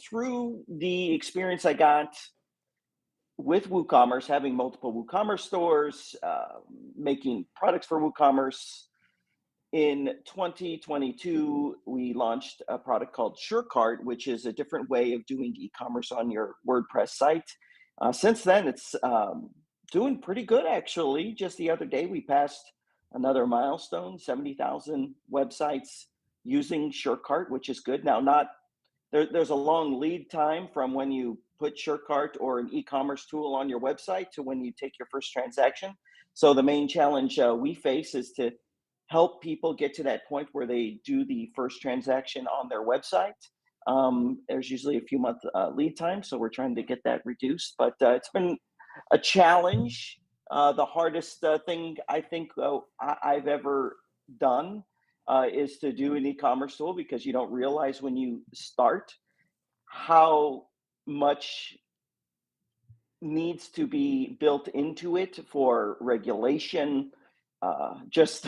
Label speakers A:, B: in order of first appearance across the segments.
A: through the experience I got with WooCommerce, having multiple WooCommerce stores, making products for WooCommerce. In 2022, we launched a product called SureCart, which is a different way of doing e-commerce on your WordPress site. Since then, it's doing pretty good, actually. Just the other day, we passed another milestone, 70,000 websites using SureCart, which is good. Now, not there's a long lead time from when you put SureCart or an e-commerce tool on your website to when you take your first transaction. So the main challenge we face is to help people get to that point where they do the first transaction on their website. There's usually a few month lead time, so we're trying to get that reduced. But it's been a challenge. The hardest thing I think I've ever done is to do an e-commerce tool, because you don't realize when you start how much needs to be built into it for regulation. Just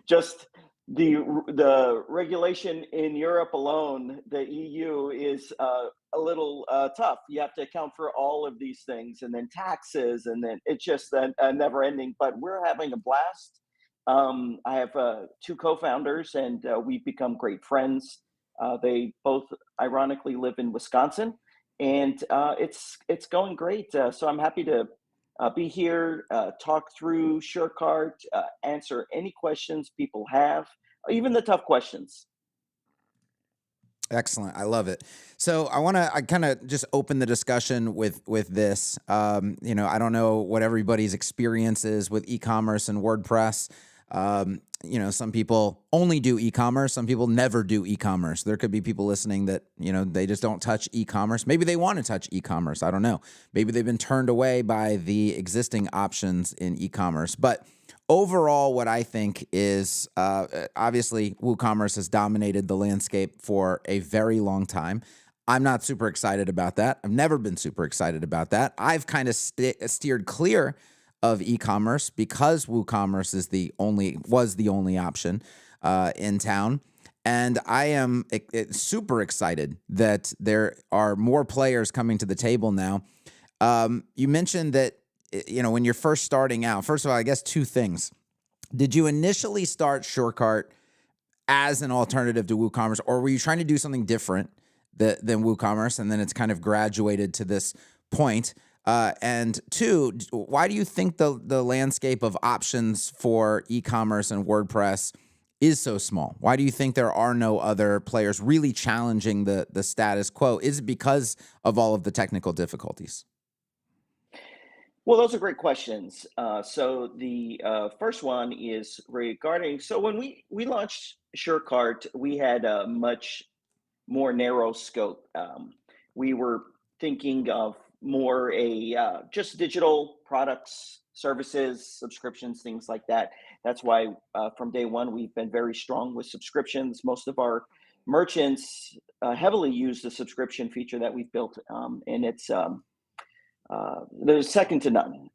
A: just the regulation in Europe alone, the EU is a little tough. You have to account for all of these things, and then taxes, and then it's just a never ending. But we're having a blast. I have two co-founders, and we've become great friends. They both ironically live in Wisconsin, and it's going great. So I'm happy to be here, talk through SureCart, answer any questions people have, even the tough questions.
B: Excellent. I love it. So I kind of just open the discussion with this. I don't know what everybody's experience is with e-commerce and WordPress. Some people only do e-commerce. Some people never do e-commerce. There could be people listening that, they just don't touch e-commerce. Maybe they want to touch e-commerce. I don't know. Maybe they've been turned away by the existing options in e-commerce. But overall, what I think is, obviously, WooCommerce has dominated the landscape for a very long time. I'm not super excited about that. I've never been super excited about that. I've kind of steered clear of e-commerce because WooCommerce was the only option in town. And I am super excited that there are more players coming to the table now. You mentioned that, when you're first starting out, first of all, I guess two things. Did you initially start SureCart as an alternative to WooCommerce, or were you trying to do something different than WooCommerce, and then it's kind of graduated to this point? And two, why do you think the landscape of options for e-commerce and WordPress is so small? Why do you think there are no other players really challenging the status quo? Is it because of all of the technical difficulties?
A: Well, those are great questions. So the first one is regarding, so when we launched SureCart, we had a much more narrow scope. We were thinking of more just digital products, services, subscriptions, things like that. That's why from day one, we've been very strong with subscriptions. Most of our merchants heavily use the subscription feature that we've built, and it's there's second to none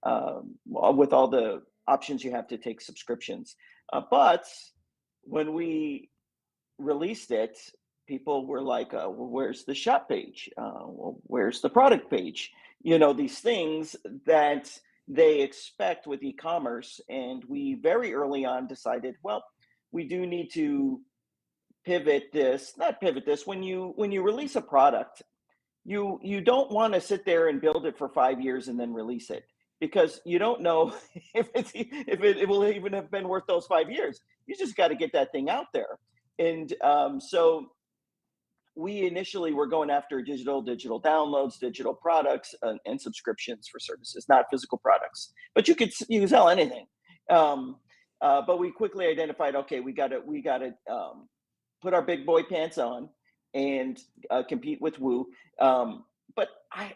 A: with all the options you have to take subscriptions. But when we released it, people were like, well, where's the shop page? Well, where's the product page? These things that they expect with e-commerce. And we very early on decided, well, we do need to not pivot this. When you release a product, you don't want to sit there and build it for 5 years and then release it, because you don't know if it will even have been worth those 5 years. You just got to get that thing out there. And so we initially were going after digital downloads, digital products, and subscriptions for services, not physical products. But you can sell anything. But we quickly identified, okay, we got to put our big boy pants on and compete with Woo. But I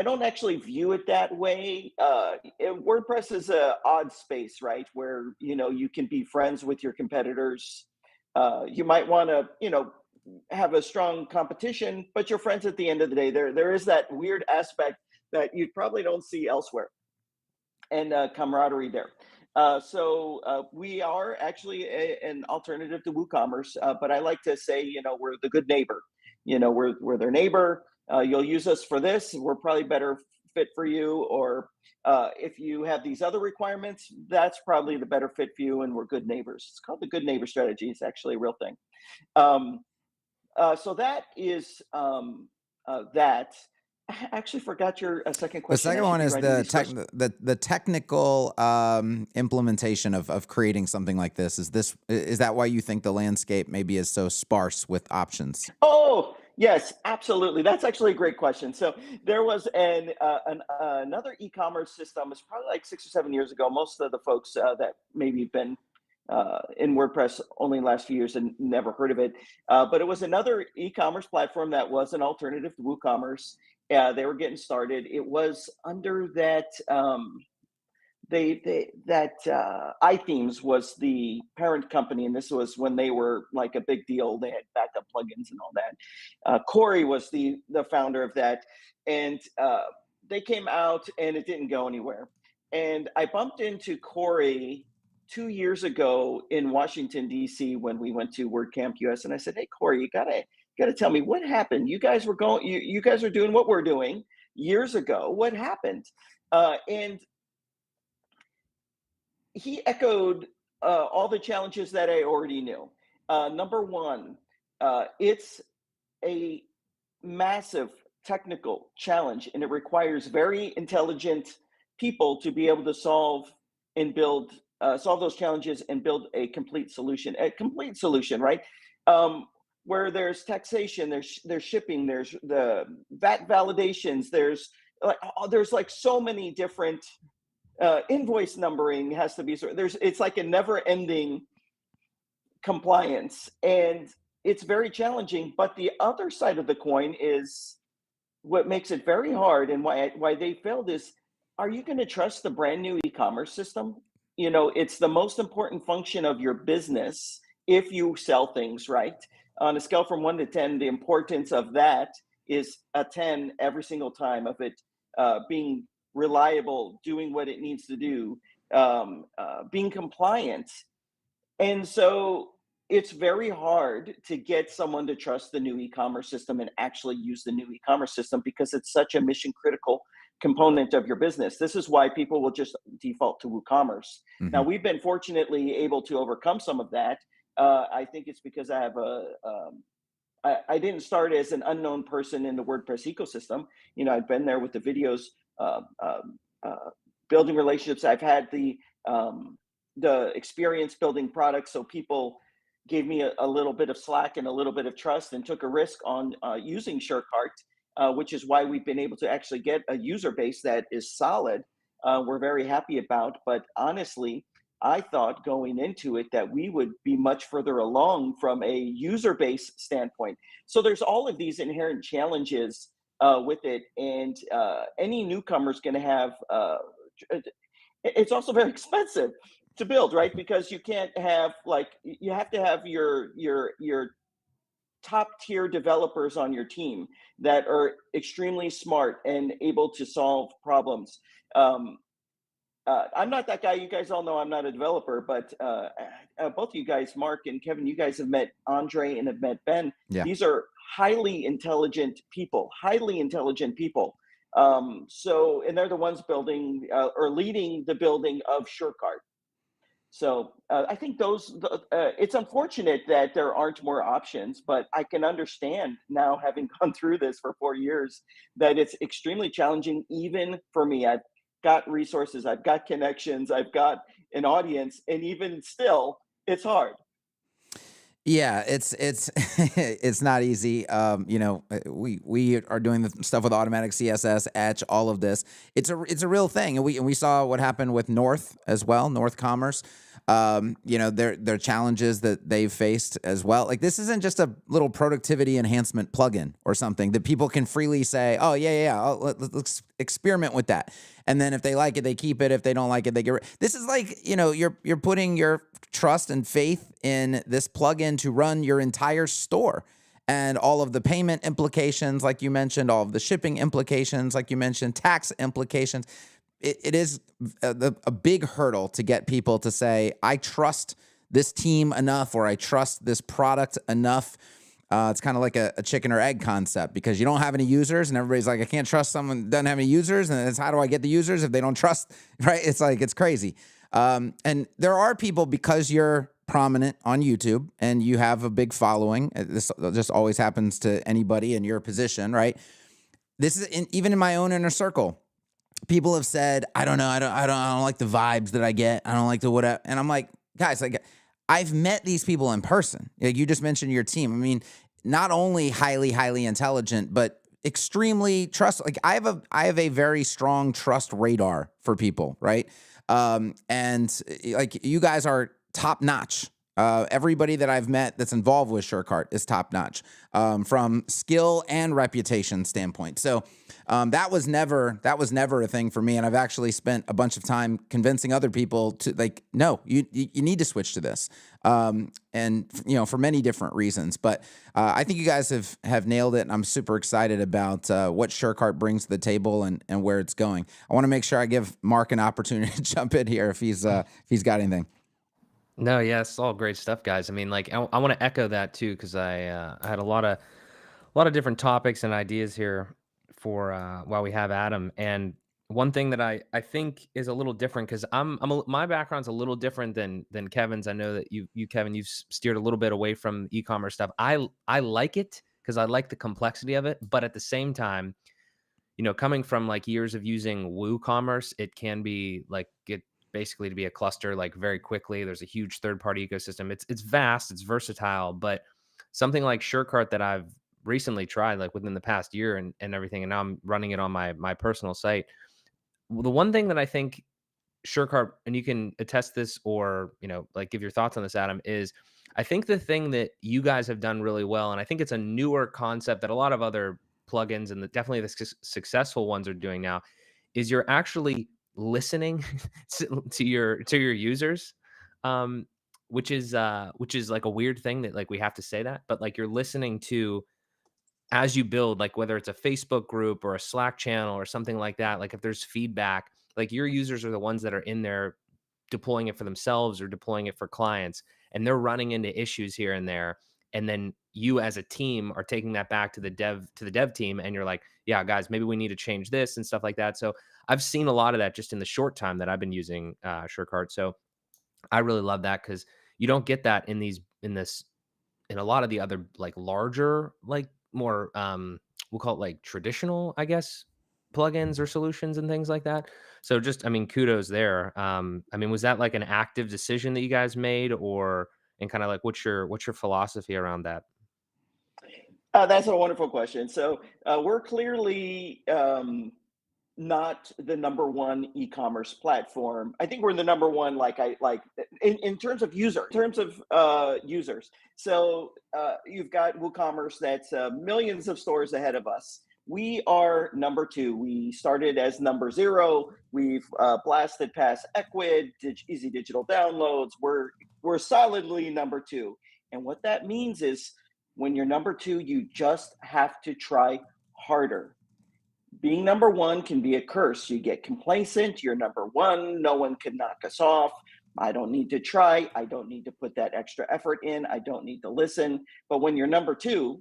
A: don't actually view it that way. WordPress is a odd space, right? Where you can be friends with your competitors. You might want to, have a strong competition, but you're friends at the end of the day. There is that weird aspect that you probably don't see elsewhere, and camaraderie there. We are actually an alternative to WooCommerce, but I like to say, we're the good neighbor. We're their neighbor. You'll use us for this. We're probably better fit for you. Or if you have these other requirements, that's probably the better fit for you. And we're good neighbors. It's called the good neighbor strategy. It's actually a real thing. Um, so that is that. I actually forgot your second
B: The
A: question. I
B: second
A: should
B: one
A: be
B: is
A: writing
B: the
A: these questions.
B: the technical implementation of creating something like this. Is that why you think the landscape maybe is so sparse with options?
A: Oh, yes, absolutely. That's actually a great question. So there was another e-commerce system. It's probably like 6 or 7 years ago. Most of the folks that maybe been in WordPress only the last few years and never heard of it. But it was another e-commerce platform that was an alternative to WooCommerce. They were getting started. It was under that. iThemes was the parent company, and this was when they were like a big deal. They had backup plugins and all that. Corey was the founder of that, and they came out, and it didn't go anywhere. And I bumped into Corey 2 years ago in Washington D.C. when we went to WordCamp US, and I said, "Hey, Corey, you gotta tell me what happened. You guys are doing what we're doing years ago. What happened?" And he echoed all the challenges that I already knew. Number one, it's a massive technical challenge, and it requires very intelligent people to be able to solve those challenges and build a complete solution. A complete solution, right? Where there's taxation, there's shipping, there's the VAT validations, there's like so many different invoice numbering has to be it's like a never ending compliance, and it's very challenging. But the other side of the coin is what makes it very hard, and why they failed is, are you going to trust the brand new e-commerce system? It's the most important function of your business. If you sell things, right, on a scale from 1 to 10, the importance of that is a 10 every single time of it being reliable, doing what it needs to do, being compliant. And so it's very hard to get someone to trust the new e-commerce system and actually use the new e-commerce system, because it's such a mission critical component of your business. This is why people will just default to WooCommerce. Now,
B: Hmm.
A: we've been fortunately able to overcome some of that. I think it's because I didn't start as an unknown person in the WordPress ecosystem. I've been there with the videos, uh, building relationships. I've had the experience building products, so people gave me a little bit of slack and a little bit of trust, and took a risk on using SureCart, which is why we've been able to actually get a user base that is solid. We're very happy about. But honestly, I thought going into it that we would be much further along from a user base standpoint. So there's all of these inherent challenges with it, and any newcomer is going to have. It's also very expensive to build, right? Because you can't have you have to have your top tier developers on your team that are extremely smart and able to solve problems. Um, I'm not that guy. You guys all know I'm not a developer, but both of you guys, Mark and Kevin, you guys have met Andre and have met Ben.
B: Yeah.
A: These are highly intelligent people, highly intelligent people. And they're the ones building or leading the building of SureCart. So I think it's unfortunate that there aren't more options, but I can understand now, having gone through this for 4 years, that it's extremely challenging, even for me. I've got resources, I've got connections, I've got an audience, and even still, it's hard.
B: Yeah, it's it's not easy. We are doing the stuff with automatic CSS, Etch, all of this. It's a real thing, and we saw what happened with North as well, North Commerce. Their challenges that they've faced as well. Like, this isn't just a little productivity enhancement plugin or something that people can freely say, oh yeah, let's experiment with that. And then if they like it, they keep it. If they don't like it, they get rid. This is like, you're putting your trust and faith in this plugin to run your entire store, and all of the payment implications, like you mentioned, all of the shipping implications, like you mentioned, tax implications. it is a big hurdle to get people to say, I trust this team enough, or I trust this product enough. It's kind of like a chicken or egg concept, because you don't have any users, and everybody's like, I can't trust someone that doesn't have any users. And it's, how do I get the users if they don't trust, right? It's like, it's crazy. And there are people, because you're prominent on YouTube and you have a big following, this just always happens to anybody in your position, right? This is even in my own inner circle. People have said, I don't know, I don't like the vibes that I get. I don't like the whatever. And I'm like, guys, like, I've met these people in person. Like, you just mentioned your team. I mean, not only highly intelligent, but extremely trust. Like, I have a very strong trust radar for people, right? And like, you guys are top notch. Everybody that I've met that's involved with SureCart is top notch, from skill and reputation standpoint. So that was never a thing for me. And I've actually spent a bunch of time convincing other people to, like, no, you need to switch to this. And for many different reasons. But I think you guys have nailed it. And I'm super excited about what SureCart brings to the table and where it's going. I want to make sure I give Mark an opportunity to jump in here if he's got anything.
C: No, yeah, it's all great stuff, guys. I mean, like, I want to echo that too, because I had a lot of different topics and ideas here for while we have Adam. And one thing that I think is a little different, because my background's a little different than Kevin's. I know that you Kevin, you've steered a little bit away from e-commerce stuff. I like it because I like the complexity of it, but at the same time, coming from like years of using WooCommerce, it can be like get basically to be a cluster like very quickly. There's a huge third-party ecosystem. It's vast, it's versatile, but something like SureCart that I've recently tried, like within the past year and everything, and now I'm running it on my personal site. The one thing that I think SureCart, and you can attest this, or like give your thoughts on this, Adam, is I think the thing that you guys have done really well, and I think it's a newer concept that a lot of other plugins and definitely the successful ones are doing now, is you're actually listening to your users, um, which is like a weird thing that, like, we have to say that, but like, you're listening to, as you build, like whether it's a Facebook group or a Slack channel or something like that, like if there's feedback, like your users are the ones that are in there deploying it for themselves or deploying it for clients, and they're running into issues here and there. And then you as a team are taking that back to the dev team, and you're like, yeah, guys, maybe we need to change this and stuff like that. So I've seen a lot of that just in the short time that I've been using SureCart. So I really love that, because you don't get that in a lot of the other, like, larger, like, more, we'll call it like traditional, I guess, plugins or solutions and things like that. So just, I mean, kudos there. I mean, was that like an active decision that you guys made, or, and kind of like, what's your philosophy around that?
A: That's a wonderful question. So we're clearly not the number one e-commerce platform. I think we're the number one, in terms of users. So you've got WooCommerce that's millions of stores ahead of us. We are number two. We started as number zero. We've blasted past Equid, Easy Digital Downloads. We're solidly number two. And what that means is, when you're number two, you just have to try harder. Being number one can be a curse. You get complacent. You're number one. No one can knock us off. I don't need to try. I don't need to put that extra effort in. I don't need to listen. But when you're number two,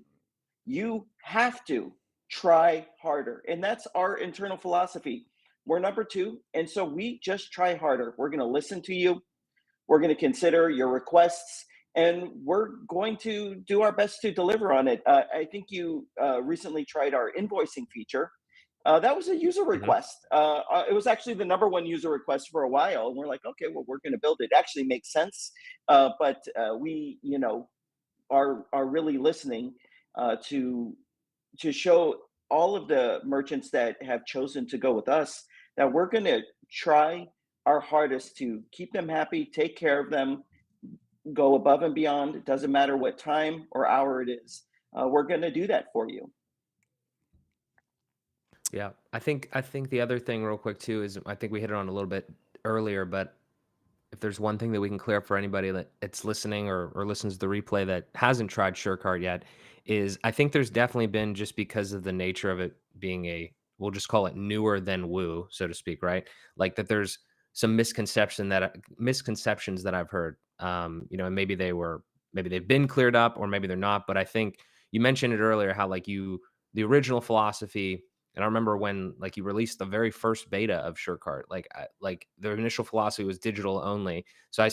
A: you have to try harder. And that's our internal philosophy. We're number two. And so we just try harder. We're going to listen to you. We're going to consider your requests, and we're going to do our best to deliver on it. I think you recently tried our invoicing feature. That was a user
C: Hmm.
A: request. It was actually the number one user request for a while. And we're like, okay, well, we're going to build it. It actually makes sense. But we, are really listening to show all of the merchants that have chosen to go with us that we're going to try our hardest to keep them happy, take care of them, go above and beyond. It doesn't matter what time or hour it is. We're going to do that for you.
C: Yeah, I think the other thing, real quick too, is I think we hit it on a little bit earlier, but if there's one thing that we can clear up for anybody that it's listening or listens to the replay that hasn't tried SureCart yet, is I think there's definitely been, just because of the nature of it being a we'll just call it newer than Woo, so to speak, right? Like that there's some misconceptions that I've heard. And maybe they've been cleared up or maybe they're not. But I think you mentioned it earlier how like the original philosophy, and I remember when like you released the very first beta of SureCart, like the initial philosophy was digital only. So I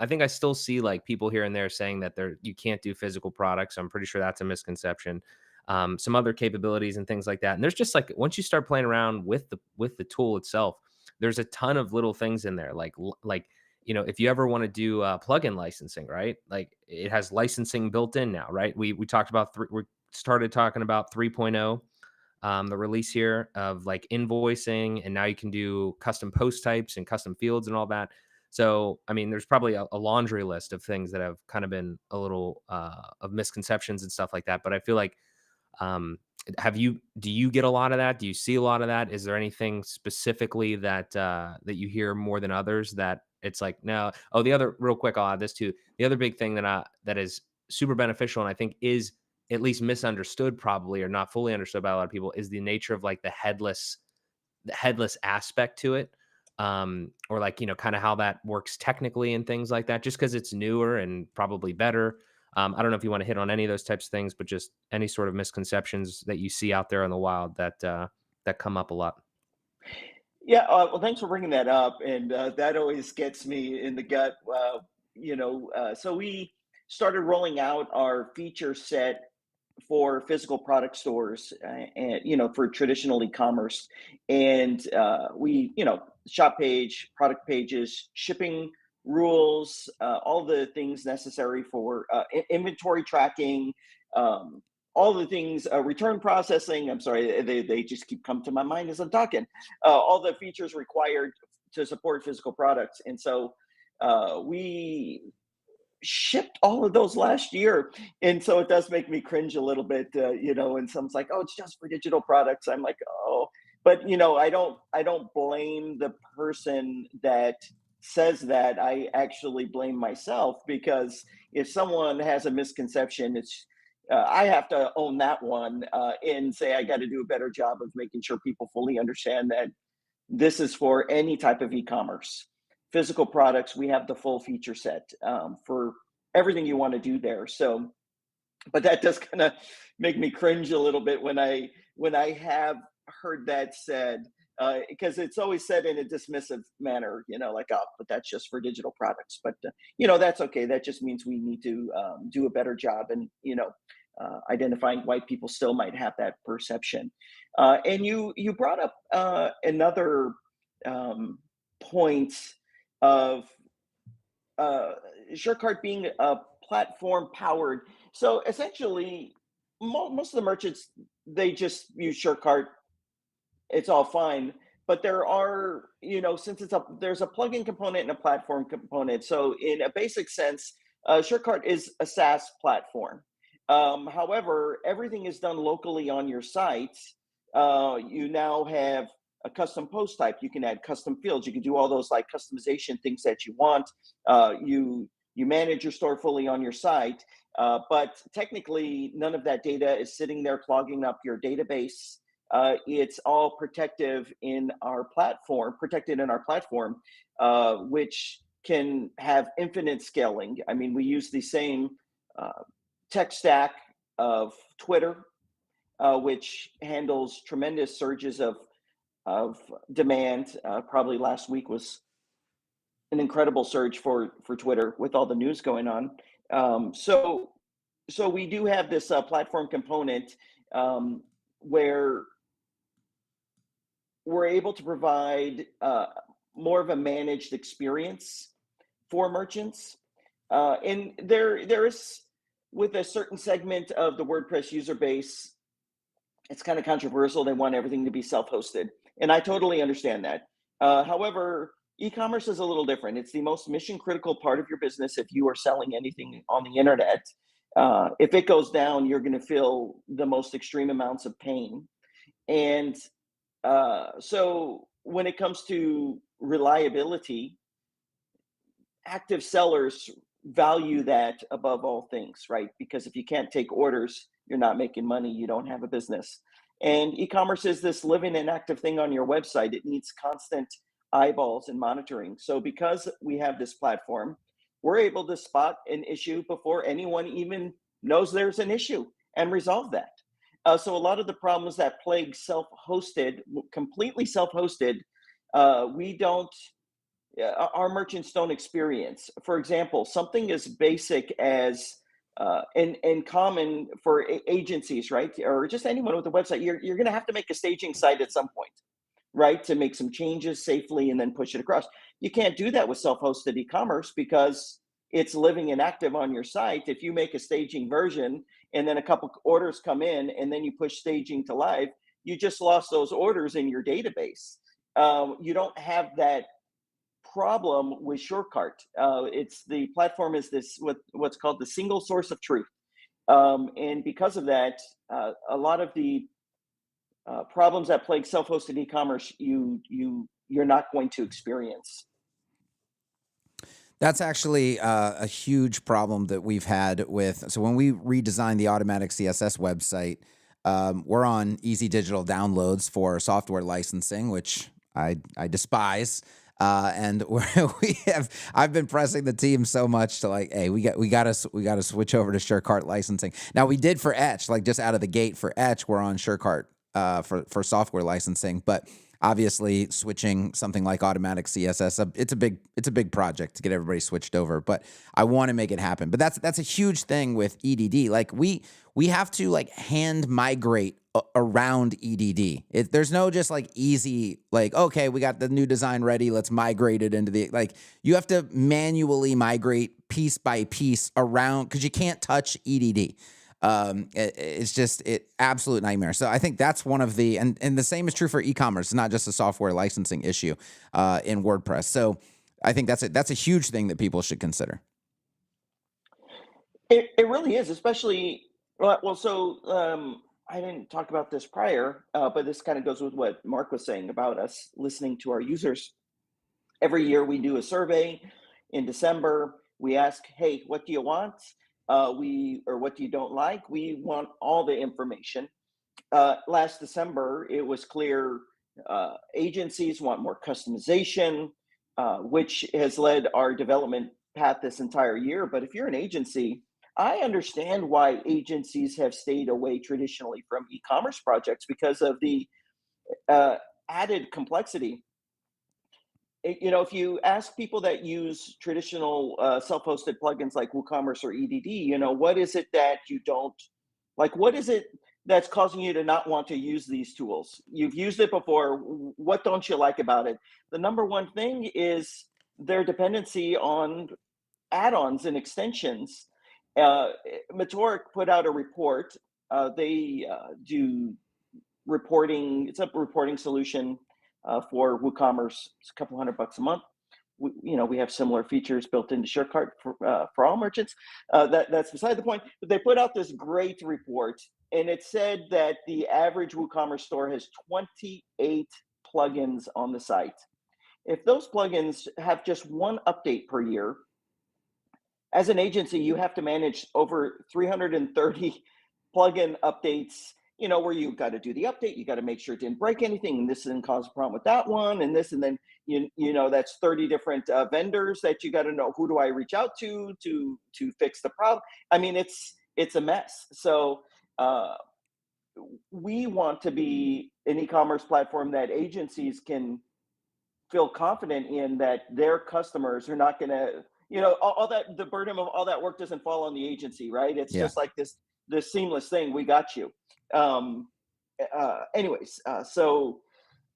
C: think I still see like people here and there saying that you can't do physical products. I'm pretty sure that's a misconception. Some other capabilities and things like that. And there's just like once you start playing around with the tool itself, there's a ton of little things in there. Like if you ever want to do plugin licensing, right? Like it has licensing built in now, right? We talked about we started talking about 3.0, the release here of like invoicing, and now you can do custom post types and custom fields and all that. So, I mean, there's probably a laundry list of things that have kind of been a little of misconceptions and stuff like that. But I feel like, do you get a lot of that? Do you see a lot of that? Is there anything specifically that you hear more than others that it's like, no? Oh, the other real quick, I'll add this too. The other big thing that is super beneficial and I think is at least misunderstood probably or not fully understood by a lot of people is the nature of like the headless aspect to it. Or like, kind of how that works technically and things like that, just because it's newer and probably better. I don't know if you want to hit on any of those types of things, but just any sort of misconceptions that you see out there in the wild that come up a lot.
A: Yeah, well, thanks for bringing that up, and that always gets me in the gut. So we started rolling out our feature set for physical product stores, and for traditional e-commerce, and shop page, product pages, shipping rules, all the things necessary for inventory tracking. All the things, return processing. I'm sorry, they just keep coming to my mind as I'm talking. All the features required to support physical products, and so we shipped all of those last year, and so it does make me cringe a little bit. And someone's like, "Oh, it's just for digital products." I'm like, "Oh," but I don't blame the person that says that. I actually blame myself, because if someone has a misconception, I have to own that one, and say I got to do a better job of making sure people fully understand that this is for any type of e-commerce. Physical products, we have the full feature set, for everything you want to do there. So, but that does kind of make me cringe a little bit when I have heard that said, because it's always said in a dismissive manner, like, "Oh, but that's just for digital products." But that's okay. That just means we need to do a better job, and identifying why people still might have that perception. And you brought up another point of uh, SureCart being a platform powered. So essentially, most of the merchants, they just use SureCart. It's all fine. But there are, since there's a plugin component and a platform component. So in a basic sense, SureCart is a SaaS platform. However, everything is done locally on your site. You now have a custom post type. You can add custom fields. You can do all those like customization things that you want. You manage your store fully on your site, but technically none of that data is sitting there clogging up your database. It's all protected in our platform, which can have infinite scaling. I mean, we use the same tech stack of Twitter, which handles tremendous surges of demand. Probably last week was an incredible surge for Twitter with all the news going on. So we do have this platform component, where we're able to provide more of a managed experience for merchants. And there is, with a certain segment of the WordPress user base, it's kind of controversial. They want everything to be self-hosted, and I totally understand that. However, e-commerce is a little different. It's the most mission-critical part of your business. If you are selling anything on the internet, if it goes down, you're going to feel the most extreme amounts of pain. And so when it comes to reliability, active sellers value that above all things, right? Because if you can't take orders, you're not making money, you don't have a business. And e-commerce is this living and active thing on your website. It needs constant eyeballs and monitoring. So because we have this platform, we're able to spot an issue before anyone even knows there's an issue and resolve that. So a lot of the problems that plague self-hosted, completely self-hosted, we don't, our merchants don't experience. For example, something as basic as and common for agencies, right, or just anyone with a website, you're going to have to make a staging site at some point, right, to make some changes safely and then push it across. You can't do that with self-hosted e-commerce because it's living and active on your site. If you make a staging version and then a couple orders come in and then you push staging to live, you just lost those orders in your database. You don't have that problem with Surecart. It's the platform is this what's called the single source of truth, and because of that, a lot of the problems that plague self-hosted e-commerce, you're not going to experience.
B: That's actually a huge problem that we've had with. So when we redesigned the automatic CSS website, we're on easy digital downloads for software licensing, which I despise. And I've been pressing the team so much to like, hey, we got to switch over to Surecart licensing. Now we did for Etch, like just out of the gate for Etch, we're on Surecart for software licensing, but obviously switching something like automatic CSS, it's a big project to get everybody switched over, but I want to make it happen. But that's a huge thing with EDD. Like we have to like hand migrate around EDD. There's no just like easy, like, okay, we got the new design ready, let's migrate it into the, like, you have to manually migrate piece by piece around because you can't touch EDD. It's just absolute nightmare. So I think that's one of the, and the same is true for e-commerce. It's not just a software licensing issue in WordPress. So I think that's a huge thing that people should consider.
A: It really is, especially, well, so I didn't talk about this prior, but this kind of goes with what Mark was saying about us listening to our users. Every year we do a survey in December. We ask, hey, what do you want? Or what do you don't like? We want all the information. Last December, it was clear agencies want more customization, which has led our development path this entire year. But if you're an agency, I understand why agencies have stayed away traditionally from e-commerce projects because of the added complexity. If you ask people that use traditional self-hosted plugins like WooCommerce or EDD, what is it that you don't like? What is it that's causing you to not want to use these tools? You've used it before. What don't you like about it? The number one thing is their dependency on add-ons and extensions. Metoric put out a report. They do reporting. It's a reporting solution for WooCommerce. It's a couple $100 a month. We have similar features built into Surecart for all merchants. That's beside the point. But they put out this great report, and it said that the average WooCommerce store has 28 plugins on the site. If those plugins have just one update per year, as an agency, you have to manage over 330 plugin updates, where you've got to do the update, you got to make sure it didn't break anything, and this didn't cause a problem with that one, and this, and then, that's 30 different vendors that you got to know, who do I reach out to fix the problem? I mean, it's a mess. So we want to be an e-commerce platform that agencies can feel confident in, that their customers are not going to, all that, the burden of all that work doesn't fall on the agency, right? It's just like this seamless thing. We got you. So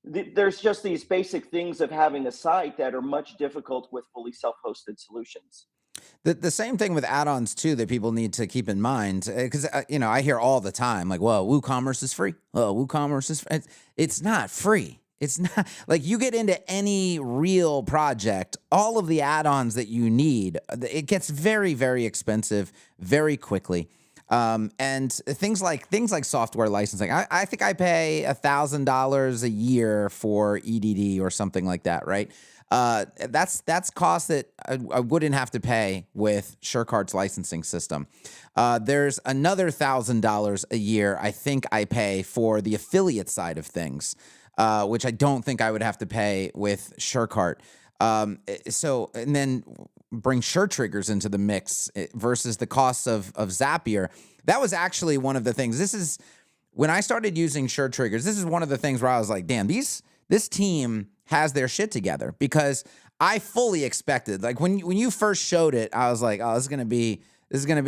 A: there's just these basic things of having a site that are much difficult with fully self-hosted solutions.
B: The same thing with add-ons too that people need to keep in mind, because I hear all the time like, well, WooCommerce is free. Oh, WooCommerce is free. It's not free. It's not like you get into any real project, all of the add-ons that you need, it gets very, very expensive very quickly. And things like software licensing. I think I pay $1,000 a year for EDD or something like that, right? That's cost that I wouldn't have to pay with SureCart's licensing system. There's another $1,000 a year I think I pay for the affiliate side of things, which I don't think I would have to pay with SureCart. And then bring SureTriggers into the mix versus the costs of Zapier. That was actually one of the things. This is when I started using SureTriggers. This is one of the things where I was like, damn, this team has their shit together, because I fully expected, like when you first showed it, I was like, oh, this is gonna be,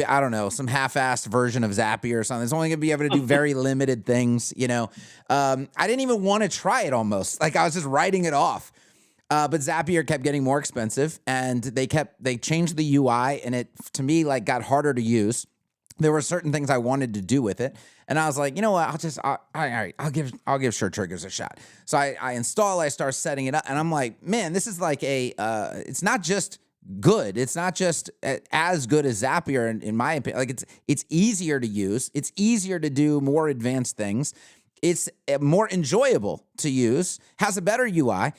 B: I don't know, some half-assed version of Zapier or something. It's only gonna be able to do very limited things, I didn't even want to try it almost. Like I was just writing it off. But Zapier kept getting more expensive, and they changed the UI, and it, to me, like got harder to use. There were certain things I wanted to do with it, and I was like, you know what? I'll give SureTriggers a shot. So I install, I start setting it up, and I'm like, man, this is like it's not just good. It's not just as good as Zapier, in my opinion. Like it's easier to use. It's easier to do more advanced things. It's more enjoyable to use, has a better UI.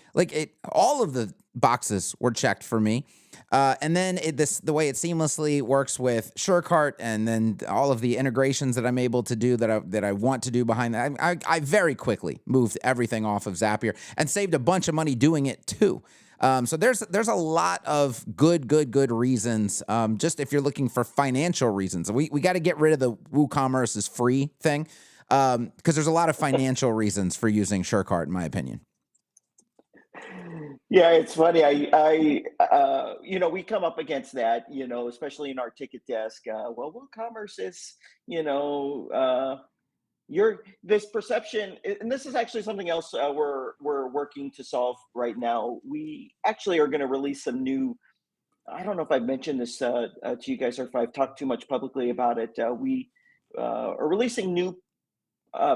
B: All of the boxes were checked for me. And then the way it seamlessly works with SureCart, and then all of the integrations that I'm able to do that I want to do behind that. I very quickly moved everything off of Zapier and saved a bunch of money doing it too. So there's a lot of good reasons. Just if you're looking for financial reasons, we got to get rid of the WooCommerce is free thing. Because there's a lot of financial reasons for using SureCart, in my opinion.
A: Yeah, it's funny. We come up against that, especially in our ticket desk. Well, WooCommerce is, this perception, and this is actually something else we're working to solve right now. We actually are going to release some new. I don't know if I've mentioned this to you guys, or if I've talked too much publicly about it. We are releasing new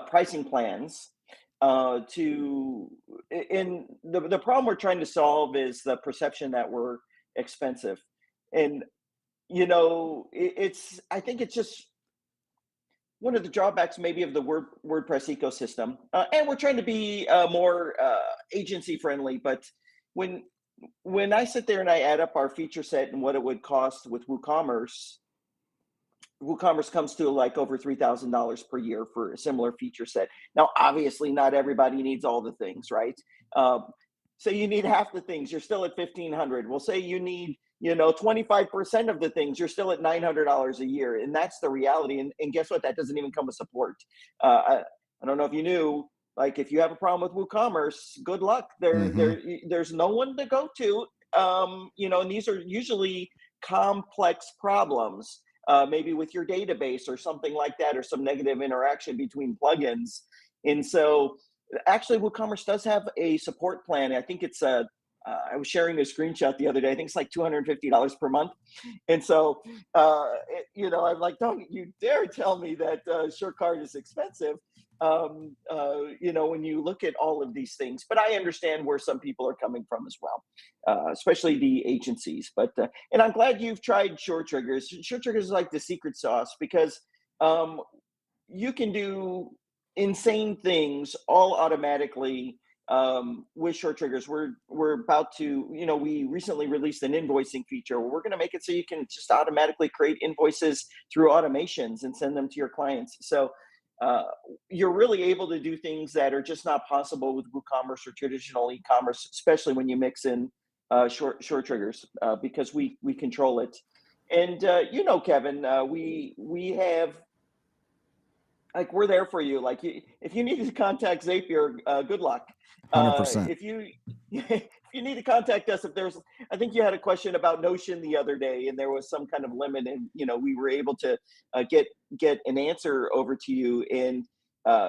A: pricing plans the problem we're trying to solve is the perception that we're expensive. And I think it's just one of the drawbacks maybe of the WordPress ecosystem, and we're trying to be more agency friendly. But when I sit there and I add up our feature set and what it would cost with WooCommerce comes to like over $3,000 per year for a similar feature set. Now, obviously, not everybody needs all the things, right? So you need half the things, you're still at $1,500. We'll say you need, 25% of the things, you're still at $900 a year, and that's the reality. And guess what? That doesn't even come with support. I don't know if you knew. Like, if you have a problem with WooCommerce, good luck. There's no one to go to. And these are usually complex problems. Maybe with your database or something like that, or some negative interaction between plugins. And so actually WooCommerce does have a support plan. I think it's I was sharing a screenshot the other day. I think it's like $250 per month. And so, I'm like, don't you dare tell me that SureCart is expensive. When you look at all of these things, but I understand where some people are coming from as well, especially the agencies. But and I'm glad you've tried SureTriggers. SureTriggers is like the secret sauce, because you can do insane things all automatically with SureTriggers. We're about to, we recently released an invoicing feature where we're going to make it so you can just automatically create invoices through automations and send them to your clients. So you're really able to do things that are just not possible with WooCommerce or traditional e-commerce, especially when you mix in SureTriggers, because we control it. And Kevin, we have, like, we're there for you. Like, if you need to contact Zapier, good luck.
B: 100%.
A: If you need to contact us, I think you had a question about Notion the other day, and there was some kind of limit, and we were able to get an answer over to you. And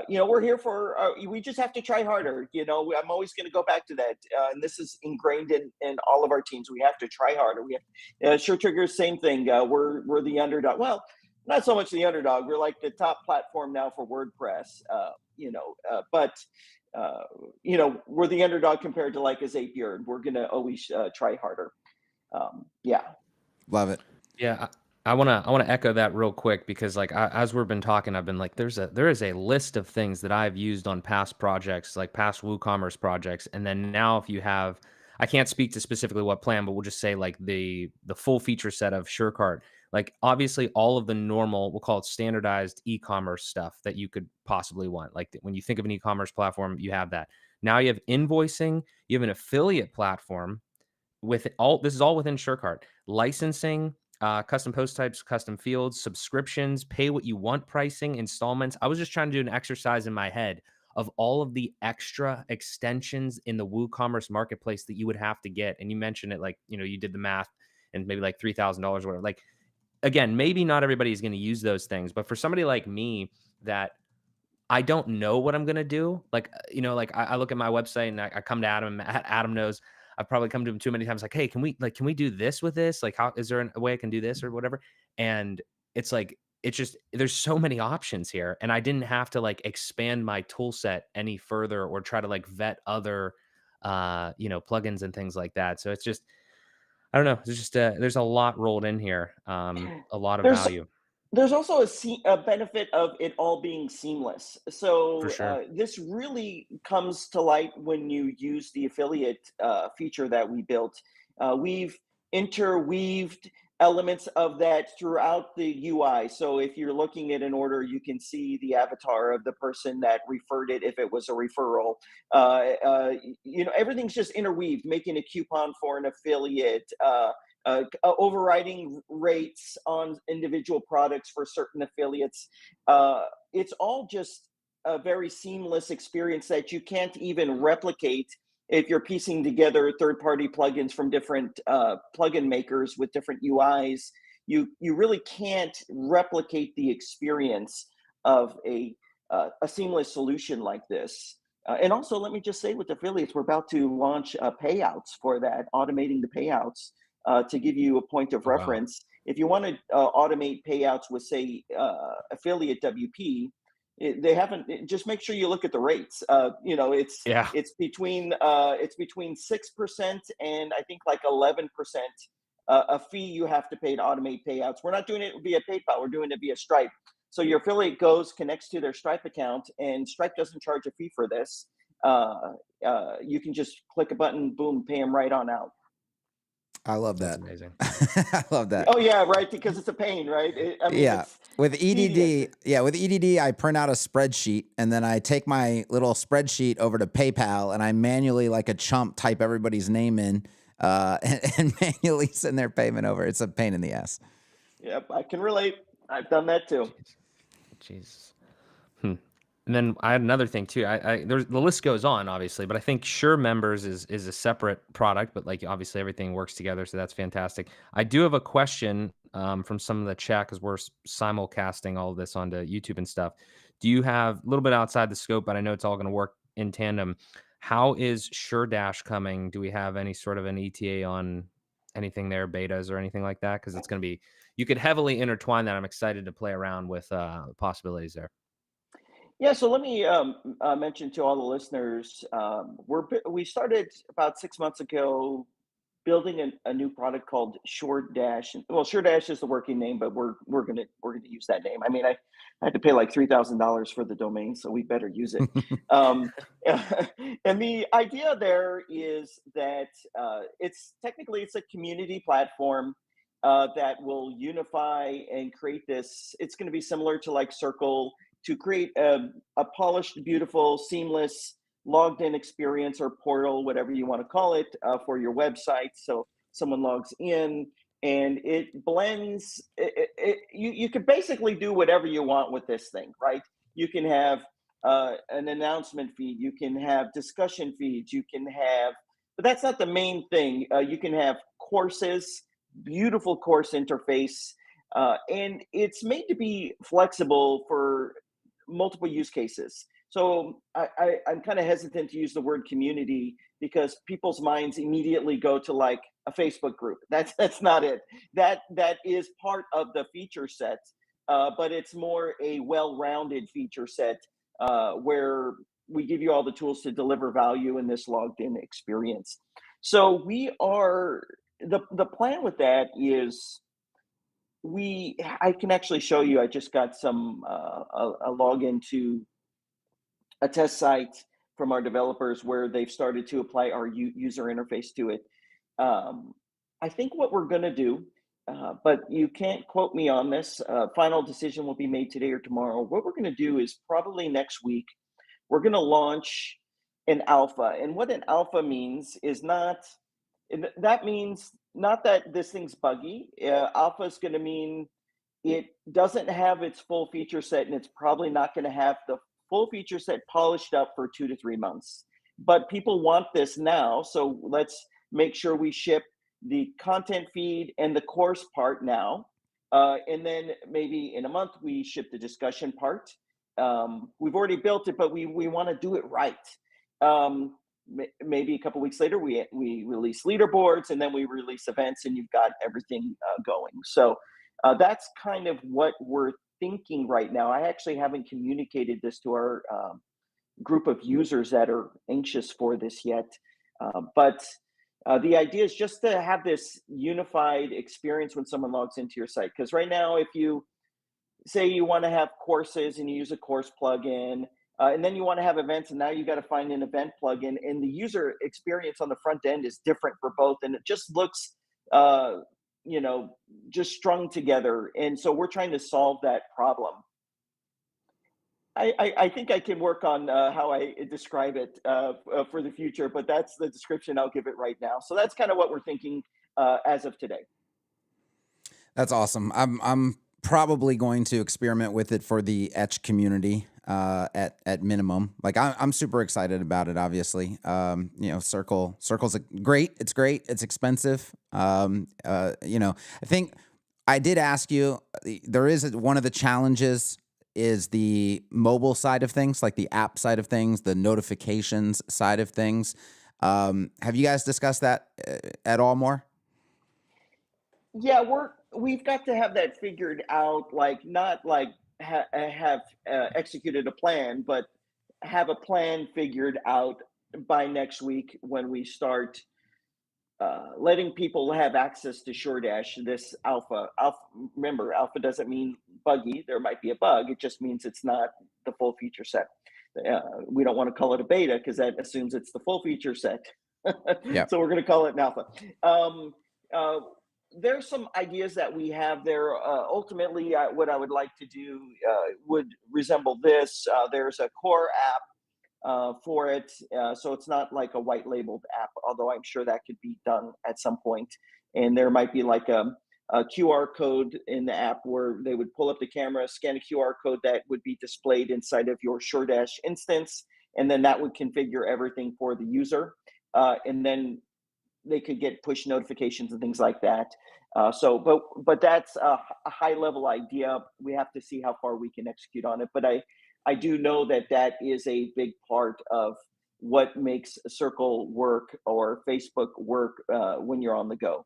A: we're here for. We just have to try harder. I'm always going to go back to that, and this is ingrained in all of our teams. We have to try harder. We have SureTriggers, same thing. We're the underdog. Well, not so much the underdog. We're like the top platform now for WordPress. But we're the underdog compared to like a Zapier, and we're going to always try harder. Yeah.
B: Love it.
C: Yeah. I wanna echo that real quick because like as we've been talking, I've been like, there is a list of things that I've used on past projects, like past WooCommerce projects, and then now if you have, I can't speak to specifically what plan, but we'll just say like the full feature set of SureCart. Like obviously all of the normal, we'll call it standardized e-commerce stuff that you could possibly want. Like when you think of an e-commerce platform, you have that. Now you have invoicing, you have an affiliate platform with all, this is all within SureCart. Licensing, custom post types, custom fields, subscriptions, pay what you want pricing, installments. I was just trying to do an exercise in my head of all of the extra extensions in the WooCommerce marketplace that you would have to get. And you mentioned it like, you did the math and maybe like $3,000 or whatever. Like, again, maybe not everybody's going to use those things, but for somebody like me that I don't know what I'm gonna do. Like, like I look at my website and I come to Adam. Adam knows I've probably come to him too many times. Like, hey, can we do this with this? Like, how is there a way I can do this or whatever? And it's like it's just there's so many options here, and I didn't have to like expand my tool set any further or try to like vet other, plugins and things like that. So it's just I don't know. There's just there's a lot rolled in here. A lot of
A: There's
C: value
A: there's also a benefit of it all being seamless.
C: for
A: So
C: sure.
A: this really comes to light when you use the affiliate feature that we built. We've interweaved elements of that throughout the UI. So if you're looking at an order, you can see the avatar of the person that referred it if it was a referral. Everything's just interweaved, making a coupon for an affiliate. Overriding rates on individual products for certain affiliates. It's all just a very seamless experience that you can't even replicate if you're piecing together third-party plugins from different plugin makers with different UIs. You really can't replicate the experience of a seamless solution like this. And also, let me just say with affiliates, we're about to launch payouts for that, automating the payouts to give you a point of
C: Oh, wow.
A: reference. If you want to automate payouts with, say, affiliate WP, they haven't. Just make sure you look at the rates.
C: Yeah.
A: It's between 6% and I think like 11% a fee you have to pay to automate payouts. We're not doing it via PayPal. We're doing it via Stripe. So your affiliate connects to their Stripe account, and Stripe doesn't charge a fee for this. You can just click a button, boom, pay them right on out.
B: I love
C: That's
B: that.
C: amazing.
B: I love that.
A: Oh yeah, right. Because it's a pain, right? I mean,
B: Yeah. With
A: it's tedious.
B: EDD, I print out a spreadsheet and then I take my little spreadsheet over to PayPal and I manually, like a chump, type everybody's name in and manually send their payment over. It's a pain in the ass.
A: Yep, I can relate. I've done that too.
C: Jeez. Jesus. Hmm. And then I had another thing too. There's the list goes on, obviously, but I think Sure Members is a separate product, but like obviously everything works together, so that's fantastic. I do have a question from some of the chat because we're simulcasting all of this onto YouTube and stuff. Do you have a little bit outside the scope, but I know it's all going to work in tandem? How is Sure Dash coming? Do we have any sort of an ETA on anything there, betas or anything like that? Because it's going to be you could heavily intertwine that. I'm excited to play around with possibilities there.
A: Yeah, so let me mention to all the listeners, we started about 6 months ago building a new product called Short Dash. Well, Short Dash is the working name, but we're gonna use that name. I mean, I had to pay like $3,000 for the domain, so we better use it. Um, and the idea there is that it's a community platform that will unify and create this. It's going to be similar to like Circle to create a polished, beautiful, seamless logged in experience or portal, whatever you want to call it, for your website. So someone logs in and it blends. You can basically do whatever you want with this thing, right? You can have an announcement feed, you can have discussion feeds, but that's not the main thing. You can have courses, beautiful course interface, and it's made to be flexible for multiple use cases. So I'm kind of hesitant to use the word community because people's minds immediately go to like a Facebook group. That's not it. That is part of the feature set, but it's more a well-rounded feature set where we give you all the tools to deliver value in this logged-in experience. So we are the plan with that is I can actually show you. I just got a login to a test site from our developers where they've started to apply our user interface to it. Um, I think what we're going to do, but you can't quote me on this. Final decision will be made today or tomorrow. What we're going to do is probably next week, we're going to launch an alpha. And what an alpha means is that means not that this thing's buggy. Alpha is going to mean it doesn't have its full feature set, and it's probably not going to have the full feature set polished up for 2 to 3 months. But people want this now, so let's make sure we ship the content feed and the course part now. And then maybe in a month, we ship the discussion part. We've already built it, but we want to do it right. Maybe a couple weeks later, we release leaderboards, and then we release events, and you've got everything going. So that's kind of what we're thinking right now. I actually haven't communicated this to our group of users that are anxious for this yet. But the idea is just to have this unified experience when someone logs into your site. Because right now, if you say you want to have courses and you use a course plugin, and then you want to have events, and now you got to find an event plugin, and the user experience on the front end is different for both, and it just looks just strung together. And so we're trying to solve that problem. I think I can work on how I describe it for the future, but that's the description I'll give it right now. So that's kind of what we're thinking as of today.
B: That's awesome. I'm probably going to experiment with it for the Etch community at minimum. Like I'm super excited about it. Obviously, Circle's great. It's great. It's expensive. I think I did ask you. There is one of the challenges is the mobile side of things, like the app side of things, the notifications side of things. Have you guys discussed that at all more?
A: Yeah, we've got to have that figured out. Like not like have executed a plan, but have a plan figured out by next week when we start letting people have access to SureDash. This alpha. Remember, alpha doesn't mean buggy. There might be a bug. It just means it's not the full feature set. We don't want to call it a beta because that assumes it's the full feature set.
B: Yep.
A: So we're going to call it an alpha. There's some ideas that we have there. Ultimately, what I would like to do would resemble this. There's a core app for it. So it's not like a white labeled app, although I'm sure that could be done at some point. And there might be like a QR code in the app where they would pull up the camera, scan a QR code that would be displayed inside of your SureDash instance. And then that would configure everything for the user. And then they could get push notifications and things like that. But that's a high level idea. We have to see how far we can execute on it. But I do know that is a big part of what makes Circle work or Facebook work when you're on the go.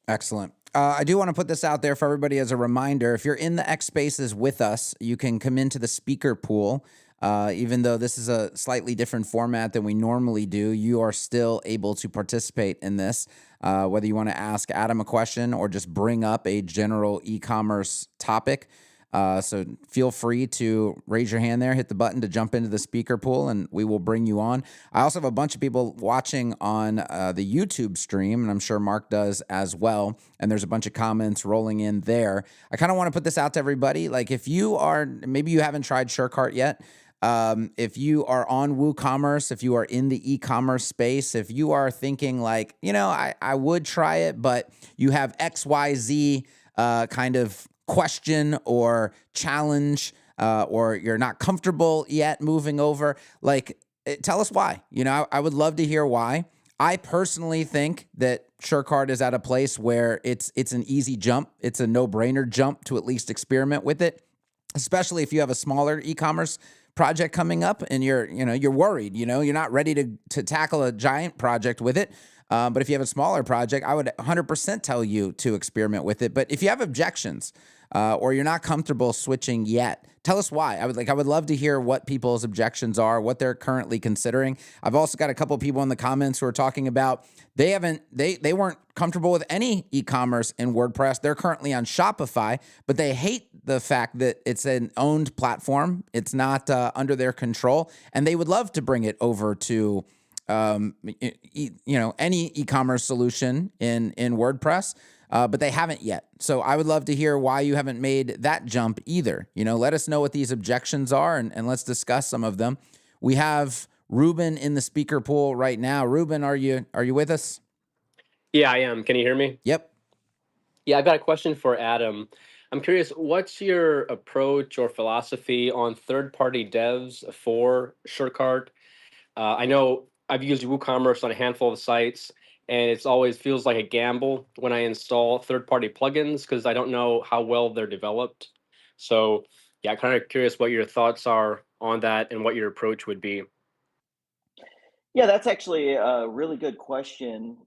B: Excellent. I do want to put this out there for everybody as a reminder. If you're in the X Spaces with us, you can come into the speaker pool. Even though this is a slightly different format than we normally do, you are still able to participate in this, whether you want to ask Adam a question or just bring up a general e-commerce topic. So feel free to raise your hand there, hit the button to jump into the speaker pool, and we will bring you on. I also have a bunch of people watching on the YouTube stream, and I'm sure Mark does as well. And there's a bunch of comments rolling in there. I kind of want to put this out to everybody. Like if you are, maybe you haven't tried SureCart yet. If you are on WooCommerce, if you are in the e-commerce space, if you are thinking like, I would try it, but you have XYZ kind of question or challenge, or you're not comfortable yet moving over, tell us why. I would love to hear why. I personally think that SureCart is at a place where it's an easy jump. It's a no-brainer jump to at least experiment with it, especially if you have a smaller e-commerce project coming up and you're worried, you're not ready to tackle a giant project with it. But if you have a smaller project, I would 100% tell you to experiment with it. But if you have objections, or you're not comfortable switching yet. Tell us why. I would love to hear what people's objections are, what they're currently considering. I've also got a couple of people in the comments who are talking about they weren't comfortable with any e-commerce in WordPress. They're currently on Shopify, but they hate the fact that it's an owned platform. It's not under their control, and they would love to bring it over to any e-commerce solution in WordPress. But they haven't yet. So I would love to hear why you haven't made that jump either. Let us know what these objections are, and let's discuss some of them. We have Ruben in the speaker pool right now. Ruben, are you with us?
D: Yeah, I am. Can you hear me?
B: Yep.
D: Yeah, I've got a question for Adam. I'm curious, what's your approach or philosophy on third-party devs for SureCart? I know I've used WooCommerce on a handful of sites, and it's always feels like a gamble when I install third-party plugins because I don't know how well they're developed. So yeah, kind of curious what your thoughts are on that and what your approach would be.
A: Yeah, that's actually a really good question.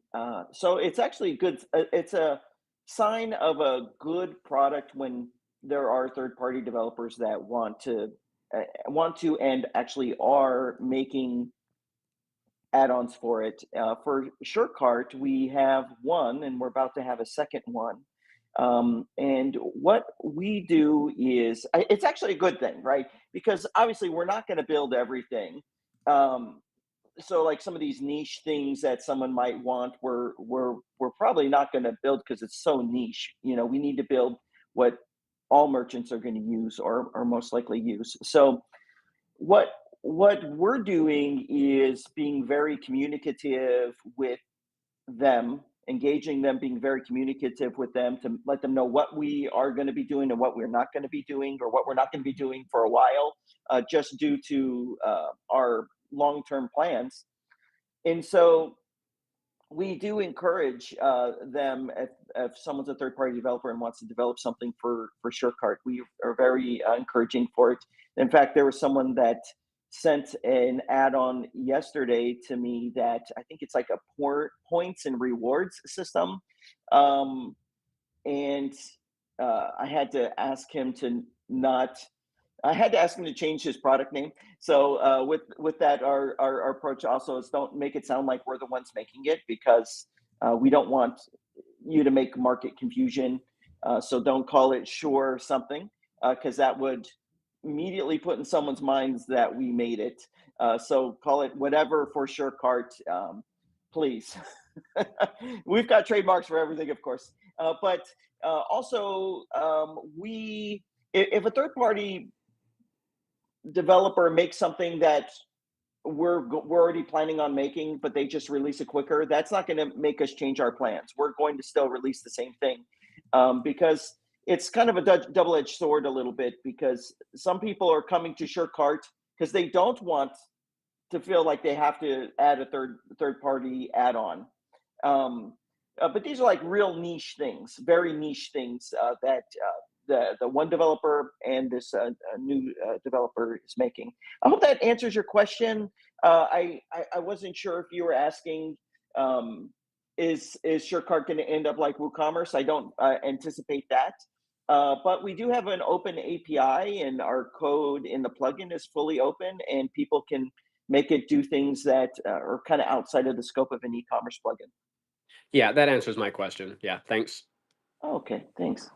A: So it's actually good. It's a sign of a good product when there are third-party developers that want to and actually are making add-ons for it. For SureCart, we have one, and we're about to have a second one. And what we do is, it's actually a good thing, right? Because obviously, we're not going to build everything. So, like some of these niche things that someone might want, we're probably not going to build because it's so niche. We need to build what all merchants are going to use or most likely use. So what we're doing is being very communicative with them, engaging them, being very communicative with them to let them know what we are going to be doing and what we're not going to be doing, or what we're not going to be doing for a while, just due to our long-term plans. And so we do encourage them, if someone's a third-party developer and wants to develop something for SureCart, we are very encouraging for it. In fact, there was someone that sent an add-on yesterday to me that I think it's like a points and rewards system, and I had to ask him to not. I had to ask him to change his product name. So with that, our approach also is don't make it sound like we're the ones making it, because we don't want you to make market confusion. So don't call it Sure something, because that would immediately put in someone's minds that we made it. So call it whatever for SureCart, please. We've got trademarks for everything, of course. But also, if a third party developer makes something that we're already planning on making, but they just release it quicker, that's not going to make us change our plans. We're going to still release the same thing, because it's kind of a double-edged sword a little bit, because some people are coming to SureCart because they don't want to feel like they have to add a third party add-on. But these are like real niche things, very niche things that the one developer and this new developer is making. I hope that answers your question. I wasn't sure if you were asking, is SureCart going to end up like WooCommerce? I don't anticipate that. But we do have an open API, and our code in the plugin is fully open, and people can make it do things that are kind of outside of the scope of an e-commerce plugin.
D: Yeah, that answers my question. Yeah, thanks.
A: Okay, thanks.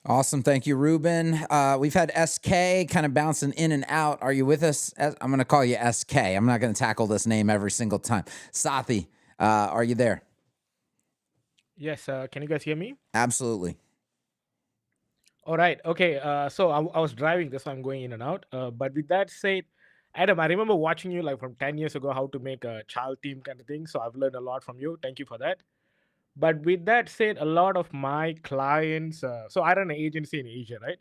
B: Awesome. Thank you, Ruben. We've had SK kind of bouncing in and out. Are you with us? I'm going to call you SK. I'm not going to tackle this name every single time. Sathi, are you there?
E: Yes, can you guys hear me?
B: Absolutely.
E: All right. Okay. So I was driving, that's why I'm going in and out. But with that said, Adam, I remember watching you like from 10 years ago, how to make a child team kind of thing. So I've learned a lot from you. Thank you for that. But with that said, a lot of my clients, so I run an agency in Asia, right?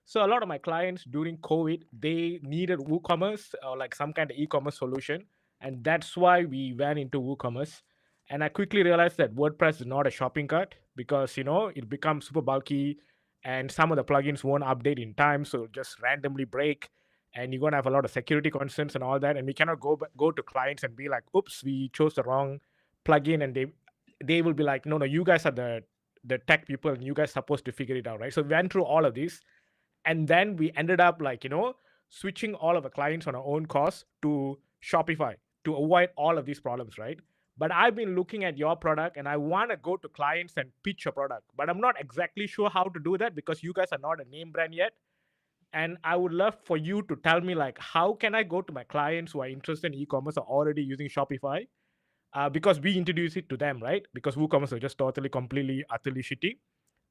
E: So a lot of my clients during COVID, they needed WooCommerce or like some kind of e-commerce solution. And that's why we went into WooCommerce. And I quickly realized that WordPress is not a shopping cart because, it becomes super bulky and some of the plugins won't update in time. So it'll just randomly break and you're going to have a lot of security concerns and all that. And we cannot go to clients and be like, oops, we chose the wrong plugin. And they will be like, no, you guys are the the tech people, and you guys supposed to figure it out, right? So we went through all of this, and then we ended up like, switching all of the clients on our own cost to Shopify to avoid all of these problems, right? But I've been looking at your product and I want to go to clients and pitch a product, but I'm not exactly sure how to do that because you guys are not a name brand yet. And I would love for you to tell me, like, how can I go to my clients who are interested in e-commerce, are already using Shopify, because we introduce it to them, right? Because WooCommerce are just totally, completely, utterly shitty.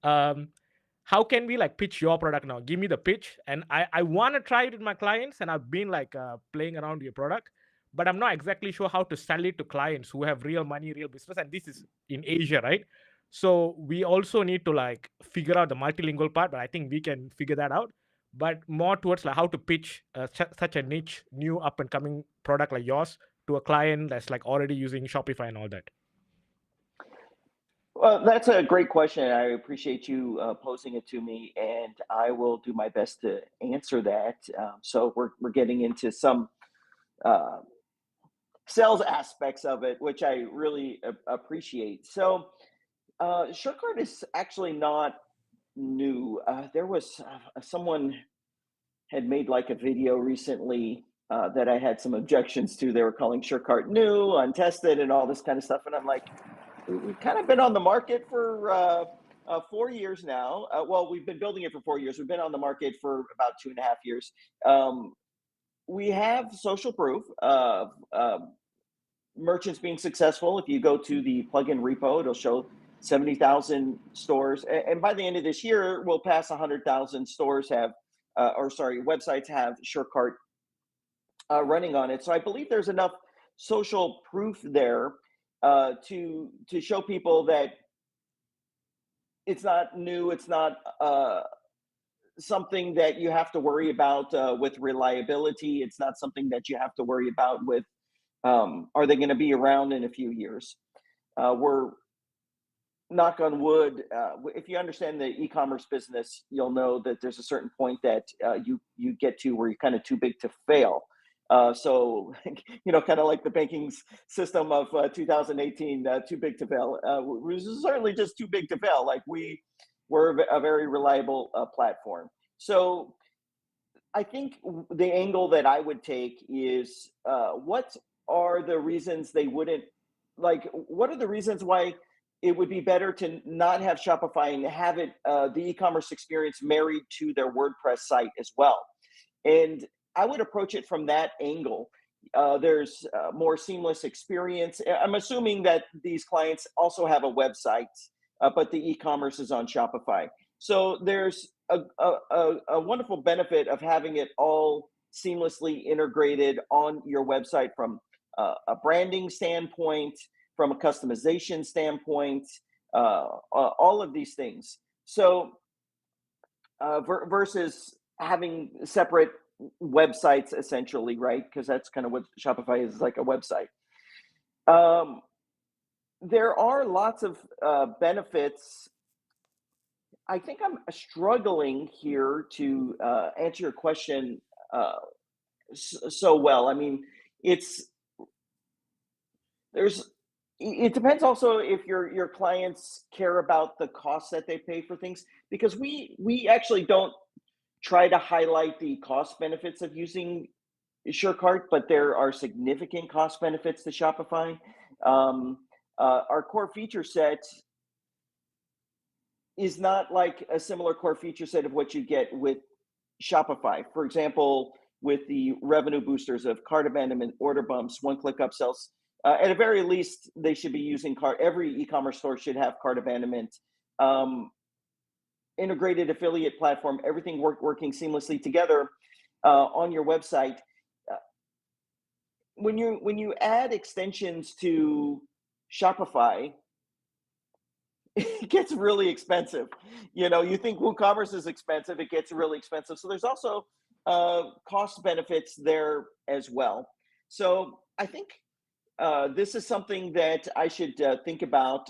E: How can we like pitch your product now? Give me the pitch, and I want to try it with my clients, and I've been like playing around with your product, but I'm not exactly sure how to sell it to clients who have real money, real business, and this is in Asia, right? So we also need to like figure out the multilingual part, but I think we can figure that out. But more towards like how to pitch such a niche, new up and coming product like yours to a client that's like already using Shopify and all that.
A: Well, that's a great question. I appreciate you posing it to me, and I will do my best to answer that. So we're getting into some sales aspects of it, which I really appreciate. So SureCart is actually not new. There was someone had made like a video recently that I had some objections to. They were calling SureCart new, untested, and all this kind of stuff. And I'm like, we've kind of been on the market for 4 years now. Well, we've been building it for 4 years. We've been on the market for about 2.5 years. We have social proof of merchants being successful. If you go to the plugin repo, it'll show 70,000 stores. And by the end of this year, we'll pass 100,000 stores have, websites have SureCart running on it. So I believe there's enough social proof there to show people that it's not new, it's not something that you have to worry about with reliability. It's not something that you have to worry about with are they going to be around in a few years. We're, knock on wood, if you understand the e-commerce business, you'll know that there's a certain point that you get to where you're kind of too big to fail. So, kind of like the banking system of 2018, too big to fail. We're certainly just too big to fail. Like we're a very reliable platform. So I think the angle that I would take is what are the reasons they wouldn't, like, what are the reasons why it would be better to not have Shopify and have it, the e-commerce experience married to their WordPress site as well. And I would approach it from that angle. There's more seamless experience. I'm assuming that these clients also have a website, but the e-commerce is on Shopify. So there's a wonderful benefit of having it all seamlessly integrated on your website from a branding standpoint, from a customization standpoint, all of these things. So versus having separate websites essentially, right? Because that's kind of what Shopify is, like a website. There are lots of benefits. I think I'm struggling here to answer your question so well. I mean, it depends also if your clients care about the costs that they pay for things, because we actually don't try to highlight the cost benefits of using SureCart, but there are significant cost benefits to Shopify. Our core feature set is not like a similar core feature set of what you get with Shopify. For example, with the revenue boosters of cart abandonment, order bumps, one-click upsells. At the very least, they should be using cart. Every e-commerce store should have cart abandonment. Integrated affiliate platform, everything working seamlessly together on your website. When you add extensions to Shopify, it gets really expensive. You think WooCommerce is expensive, it gets really expensive. So there's also cost benefits there as well. So I think this is something that I should think about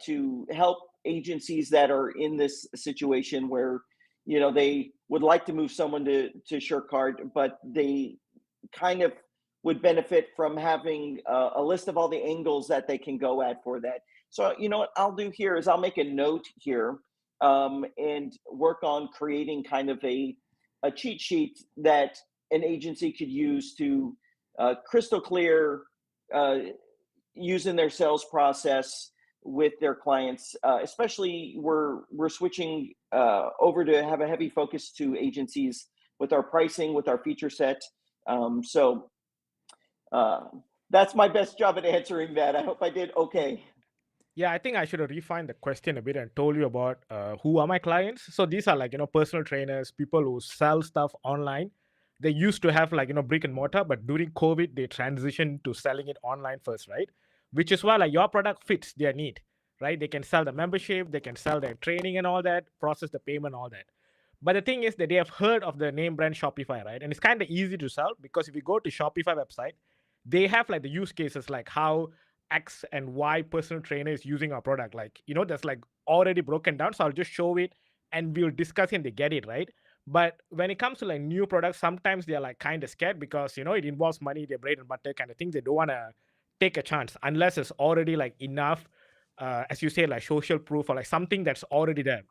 A: to help agencies that are in this situation where they would like to move someone to SureCart, but they kind of would benefit from having a list of all the angles that they can go at for that. So you know what I'll do here is I'll make a note here, and work on creating kind of a cheat sheet that an agency could use to crystal clear, uh, use in their sales process with their clients. Especially we're switching over to have a heavy focus to agencies with our pricing, with our feature set. So uh, that's my best job at answering that. I hope I did okay.
E: Yeah, I think I should have refined the question a bit and told you about who are my clients. So these are like, personal trainers, people who sell stuff online. They used to have like, brick and mortar, but during COVID, they transitioned to selling it online first, right? Which is why like your product fits their need, right? They can sell the membership, they can sell their training and all that, process the payment, all that. But the thing is that they have heard of the name brand Shopify, right? And it's kind of easy to sell because if you go to Shopify website, they have like the use cases like how X and Y personal trainer is using our product. Like, that's like already broken down. So I'll just show it and we'll discuss it and they get it, right? But when it comes to like new products, sometimes they're like kind of scared because, it involves money, their bread and butter kind of thing. They don't want to take a chance unless it's already like enough, as you say, like social proof or like something that's already there.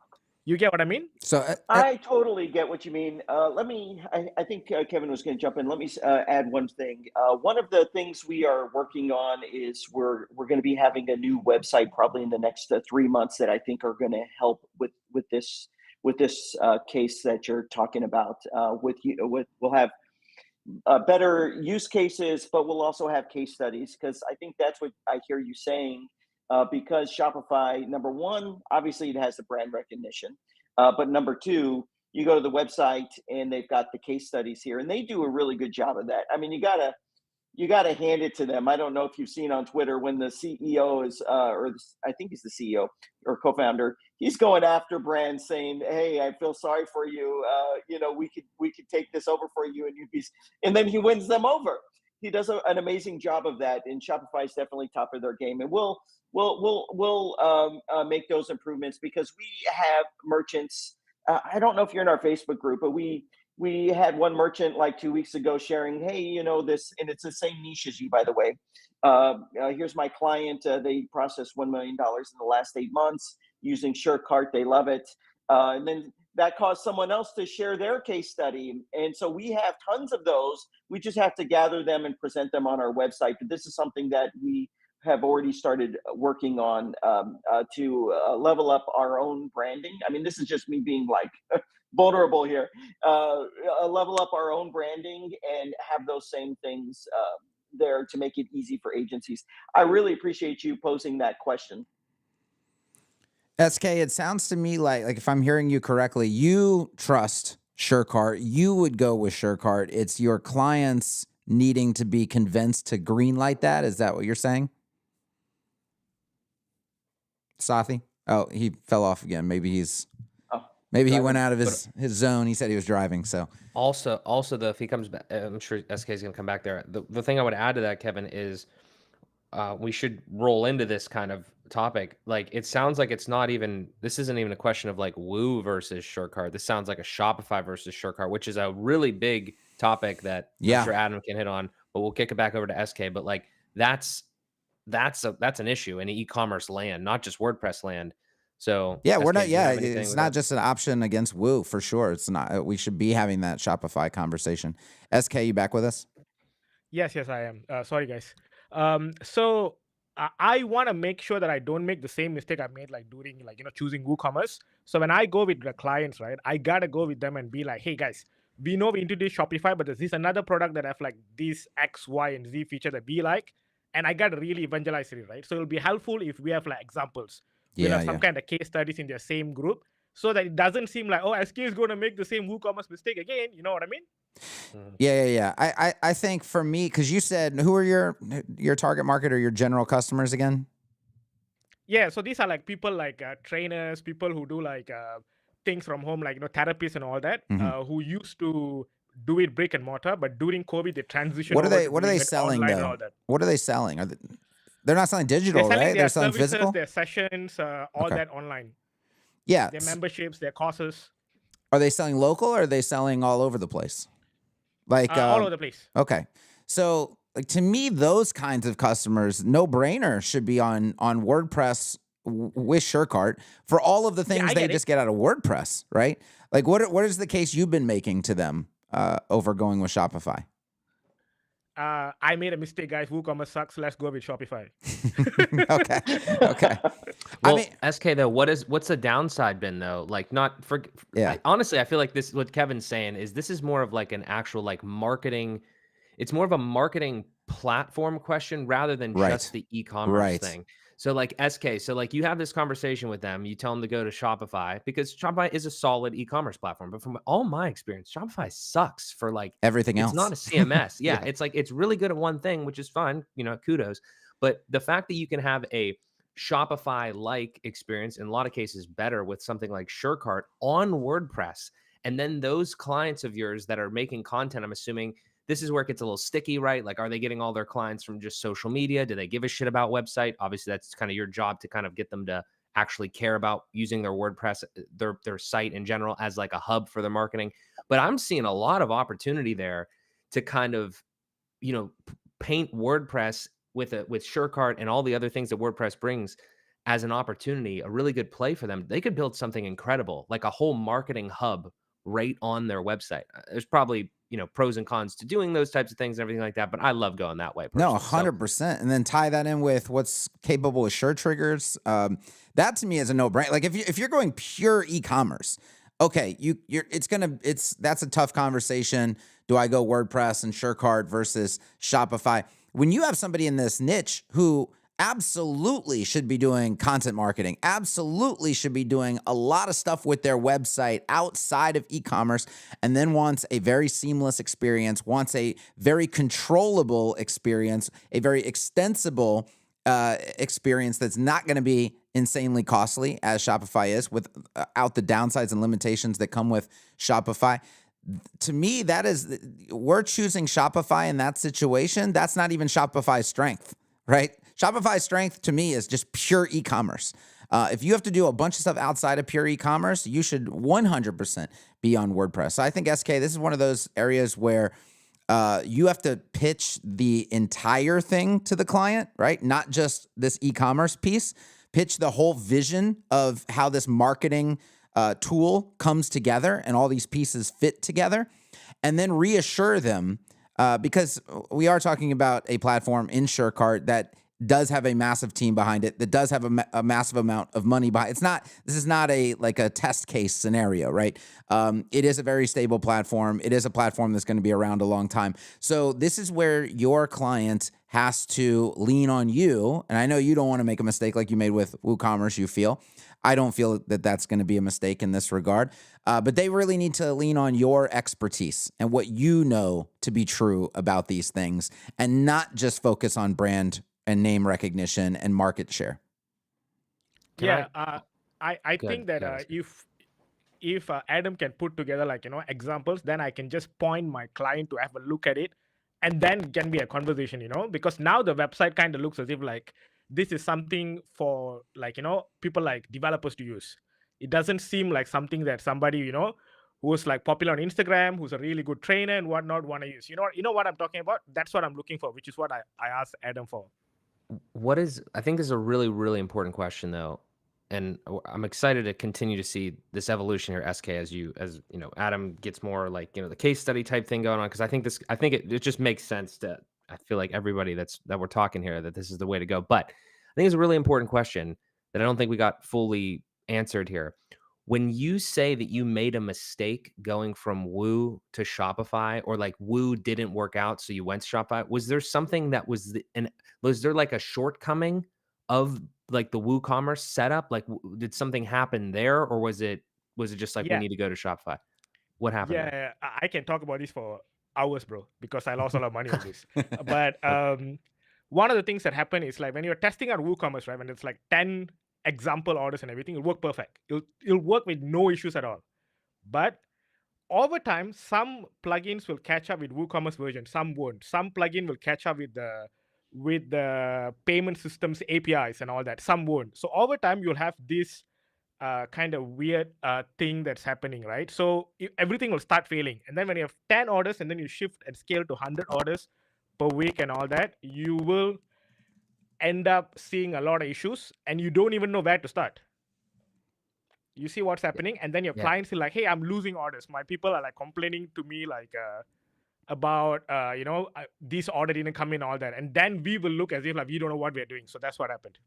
E: You get what I mean?
B: So
A: I totally get what you mean. I think Kevin was going to jump in. Let me add one thing. One of the things we are working on is we're going to be having a new website probably in the next 3 months that I think are going to help with this case that you're talking about. We'll have better use cases, but we'll also have case studies because I think that's what I hear you saying. Because Shopify, number one, obviously it has the brand recognition, but number two, you go to the website and they've got the case studies here, and they do a really good job of that. I mean, you gotta hand it to them. I don't know if you've seen on Twitter when the CEO is, I think he's the CEO or co-founder. He's going after brands, saying, "Hey, I feel sorry for you. We could take this over for you," and then he wins them over. He does an amazing job of that, and Shopify is definitely top of their game. And we'll make those improvements because we have merchants. I don't know if you're in our Facebook group, but we had one merchant like 2 weeks ago sharing, hey, this, and it's the same niche as you, by the way. Here's my client. They processed $1 million in the last 8 months using SureCart. They love it. And then that caused someone else to share their case study. And so we have tons of those. We just have to gather them and present them on our website. But this is something that we have already started working on to level up our own branding. I mean, this is just me being like vulnerable here. Level up our own branding and have those same things there to make it easy for agencies. I really appreciate you posing that question.
B: SK, it sounds to me like if I'm hearing you correctly, you trust SureCart. You would go with SureCart. It's your clients needing to be convinced to greenlight that. Is that what you're saying? Sathi? Oh, he fell off again. Maybe he went out of his zone. He said he was driving. So
C: Also, though, if he comes back, I'm sure SK is going to come back there. The thing I would add to that, Kevin, is we should roll into this kind of topic. Like, it sounds like this isn't even a question of like Woo versus SureCart. This sounds like a Shopify versus SureCart, which is a really big topic that I'm sure Adam can hit on, but we'll kick it back over to SK. But like, that's an issue in e-commerce land, not just WordPress land. So
B: yeah, we're not. Yeah, it's not just an option against Woo for sure. It's not. We should be having that Shopify conversation. SK, you back with us?
E: Yes, I am. Sorry, guys. So I want to make sure that I don't make the same mistake I made like during choosing WooCommerce. So when I go with the clients, right, I gotta go with them and be like, hey guys, we know we introduced Shopify, but there's this another product that have like these X, Y, and Z feature that we like, and I gotta really evangelize it, right? So it'll be helpful if we have like examples. We'll have some kind of case studies in their same group so that it doesn't seem like, oh, SK is going to make the same WooCommerce mistake again. You know what I mean?
B: Yeah. I think for me, because you said, who are your target market or your general customers again?
E: Yeah, so these are like people like trainers, people who do like things from home, like therapists and all that, who used to do it brick and mortar, but during COVID they transitioned.
B: What are they selling though? What are they selling? They're not selling digital, right? They're selling physical.
E: Their sessions, all that online.
B: Yeah.
E: Their memberships, their courses.
B: Are they selling local or are they selling all over the place? Like
E: all over the place.
B: Okay. So like to me, those kinds of customers, no brainer, should be on WordPress with SureCart for all of the
E: Yeah,
B: things
E: I
B: they
E: get it.
B: just get out of WordPress, right? Like what is the case you've been making to them over going with Shopify?
E: I made a mistake, guys. WooCommerce sucks. Let's go with Shopify.
B: Okay. Okay. I
C: Well,
B: mean,
C: SK though, what's the downside been though? Like not for
B: yeah,
C: honestly, I feel like this what Kevin's saying is this is more of like an actual like marketing. It's more of a marketing platform question rather than
B: right.
C: just the e-commerce
B: Right.
C: thing. So like SK, so like you have this conversation with them, you tell them to go to Shopify because Shopify is a solid e-commerce platform. But from all my experience, Shopify sucks for like
B: Everything
C: it's not
B: else.
C: a CMS. Yeah,
B: Yeah.
C: it's like it's really good at one thing, which is fun, you know, kudos. But the fact that you can have a Shopify-like experience, in a lot of cases better with something like SureCart on WordPress, and then those clients of yours that are making content, I'm assuming this is where it gets a little sticky, right? Like, are they getting all their clients from just social media? Do they give a shit about website? Obviously, that's kind of your job to kind of get them to actually care about using their WordPress, their site in general as like a hub for their marketing. But I'm seeing a lot of opportunity there to kind of, you know, paint WordPress with SureCart and all the other things that WordPress brings as an opportunity, a really good play for them. They could build something incredible, like a whole marketing hub right on their website. There's probably, you know, pros and cons to doing those types of things and everything like that, but I love going that way
B: No,
C: personally. So
B: 100%. And then tie that in with what's capable with sure triggers. That to me is a no-brainer. Like if you're going pure e-commerce, okay, that's a tough conversation. Do I go WordPress and SureCart versus Shopify? When you have somebody in this niche who absolutely should be doing content marketing, absolutely should be doing a lot of stuff with their website outside of e-commerce, and then wants a very seamless experience, wants a very controllable experience, a very extensible experience that's not going to be insanely costly as Shopify is, without the downsides and limitations that come with Shopify. To me, we're choosing Shopify in that situation. That's not even Shopify's strength, right? Shopify's strength to me is just pure e-commerce. If you have to do a bunch of stuff outside of pure e-commerce, you should 100% be on WordPress. So I think, SK, this is one of those areas where you have to pitch the entire thing to the client, right? Not just this e-commerce piece. Pitch the whole vision of how this marketing tool comes together and all these pieces fit together, and then reassure them because we are talking about a platform in SureCart that does have a massive team behind it, that does have a massive amount of money behind it. This is not a test case scenario, right? It is a very stable platform. It is a platform that's going to be around a long time. So this is where your client has to lean on you. And I know you don't want to make a mistake like you made with WooCommerce, you feel. I don't feel that that's going to be a mistake in this regard. But they really need to lean on your expertise and what you know to be true about these things, and not just focus on brand and name recognition and market share.
E: I think that
C: ahead.
E: if Adam can put together examples, then I can just point my client to have a look at it, and then can be a conversation, because now the website kind of looks as if like this is something for people like developers to use. It doesn't seem like something that somebody who's like popular on Instagram, who's a really good trainer and whatnot want to use. You know what I'm talking about? That's what I'm looking for, which is what I asked Adam for.
C: I think this is a really, really important question though. And I'm excited to continue to see this evolution here, SK, as Adam gets more like, the case study type thing going on. Cause I think it just makes sense I feel like everybody that we're talking here, that this is the way to go. But I think it's a really important question that I don't think we got fully answered here. When you say that you made a mistake going from Woo to Shopify, or like Woo didn't work out, so you went to Shopify, was there something that was there like a shortcoming of like the WooCommerce setup? Like, did something happen there, or was it just like we need to go to Shopify? What happened there?
E: Yeah, I can talk about this for hours, bro, because I lost a lot of money on this. But one of the things that happened is like when you're testing out WooCommerce, right? When it's like 10 example orders and everything, it'll work perfect. It'll work with no issues at all. But over time, some plugins will catch up with WooCommerce version, some won't. Some plugin will catch up with the payment systems APIs and all that. Some won't. So over time, you'll have this kind of weird thing that's happening, right? So everything will start failing. And then when you have 10 orders and then you shift and scale to 100 orders, per week and all that, you will end up seeing a lot of issues and you don't even know where to start. You see what's happening, and then your
C: Yeah.
E: clients feel like, hey, I'm losing orders. My people are like complaining to me like about this order didn't come in, all that, and then we will look as if like we don't know what we're doing. So that's what happened.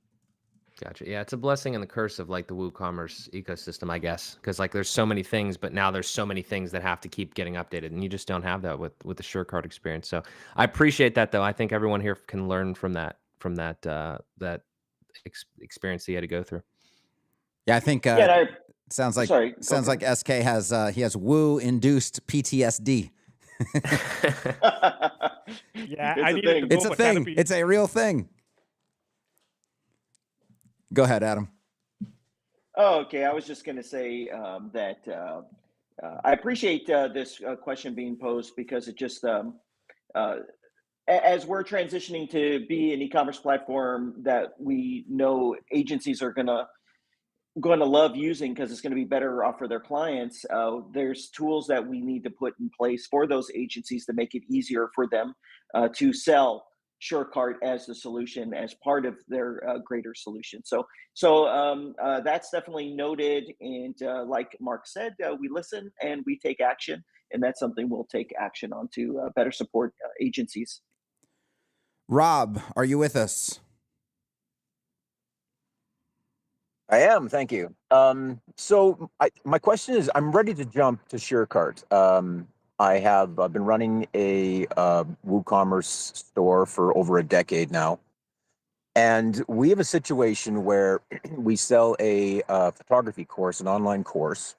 C: Gotcha. Yeah, it's a blessing and the curse of like the WooCommerce ecosystem, I guess, because like there's so many things, but now there's so many things that have to keep getting updated, and you just don't have that with the SureCart experience. So I appreciate that, though. I think everyone here can learn from that experience that you had to go through.
B: Yeah, I think
A: Yeah, and
B: sounds like
A: sorry, go
B: sounds
A: for
B: like SK has he has Woo induced PTSD.
E: Yeah,
A: It's
E: I
A: a
E: needed to
A: thing.
E: go
B: It's a
E: for
B: thing.
E: therapy.
B: It's a real thing. Go ahead, Adam.
A: Oh, okay. I was just going to say that I appreciate this question being posed because it just, as we're transitioning to be an e-commerce platform that we know agencies are going to love using because it's going to be better off for their clients, there's tools that we need to put in place for those agencies to make it easier for them to sell SureCart as the solution, as part of their greater solution. So that's definitely noted. And like Mark said, we listen and we take action. And that's something we'll take action on to better support agencies.
B: Rob, are you with us?
F: I am, thank you. So my question is, I'm ready to jump to SureCart. I've been running a WooCommerce store for over a decade now, and we have a situation where we sell a photography course, an online course,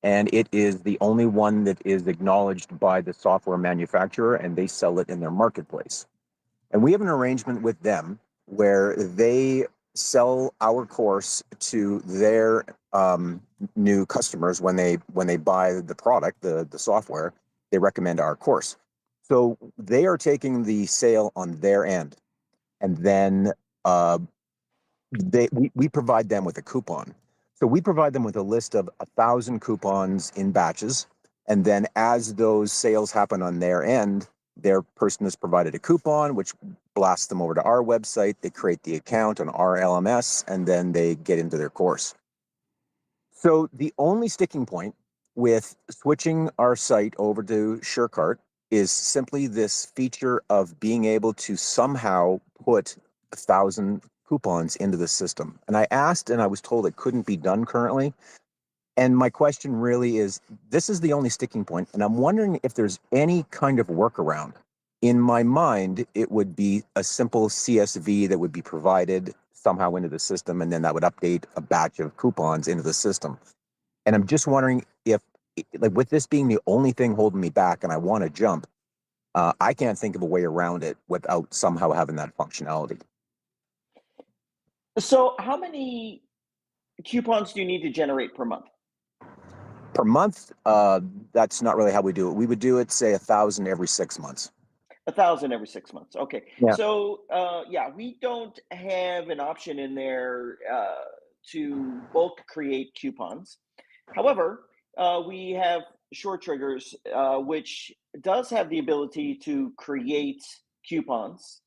F: and it is the only one that is acknowledged by the software manufacturer, and they sell it in their marketplace. And we have an arrangement with them where they sell our course to their new customers when they buy the product, the software. They recommend our course. So they are taking the sale on their end, and then we provide them with a coupon. So we provide them with a list of 1,000 coupons in batches, and then as those sales happen on their end, their person is provided a coupon, which blasts them over to our website. They create the account on our LMS, and then they get into their course. So the only sticking point with switching our site over to SureCart is simply this feature of being able to somehow put 1,000 coupons into the system. And I asked, and I was told it couldn't be done currently. And my question really is, this is the only sticking point, and I'm wondering if there's any kind of workaround. In my mind, it would be a simple CSV that would be provided somehow into the system, and then that would update a batch of coupons into the system. And I'm just wondering if, like, with this being the only thing holding me back and I want to jump, I can't think of a way around it without somehow having that functionality.
A: So how many coupons do you need to generate per month?
F: Per month, that's not really how we do it. We would do it, say, 1,000 every 6 months.
A: 1,000 every 6 months. Okay.
F: Yeah.
A: So yeah, we don't have an option in there to bulk create coupons. However, we have short triggers, which does have the ability to create coupons,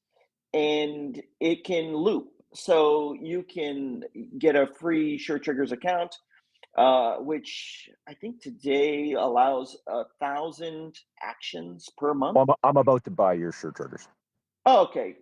A: and it can loop. So you can get a free short triggers account, which I think today allows 1,000 actions per month.
F: Well, I'm about to buy your shirt triggers.
A: Oh, okay.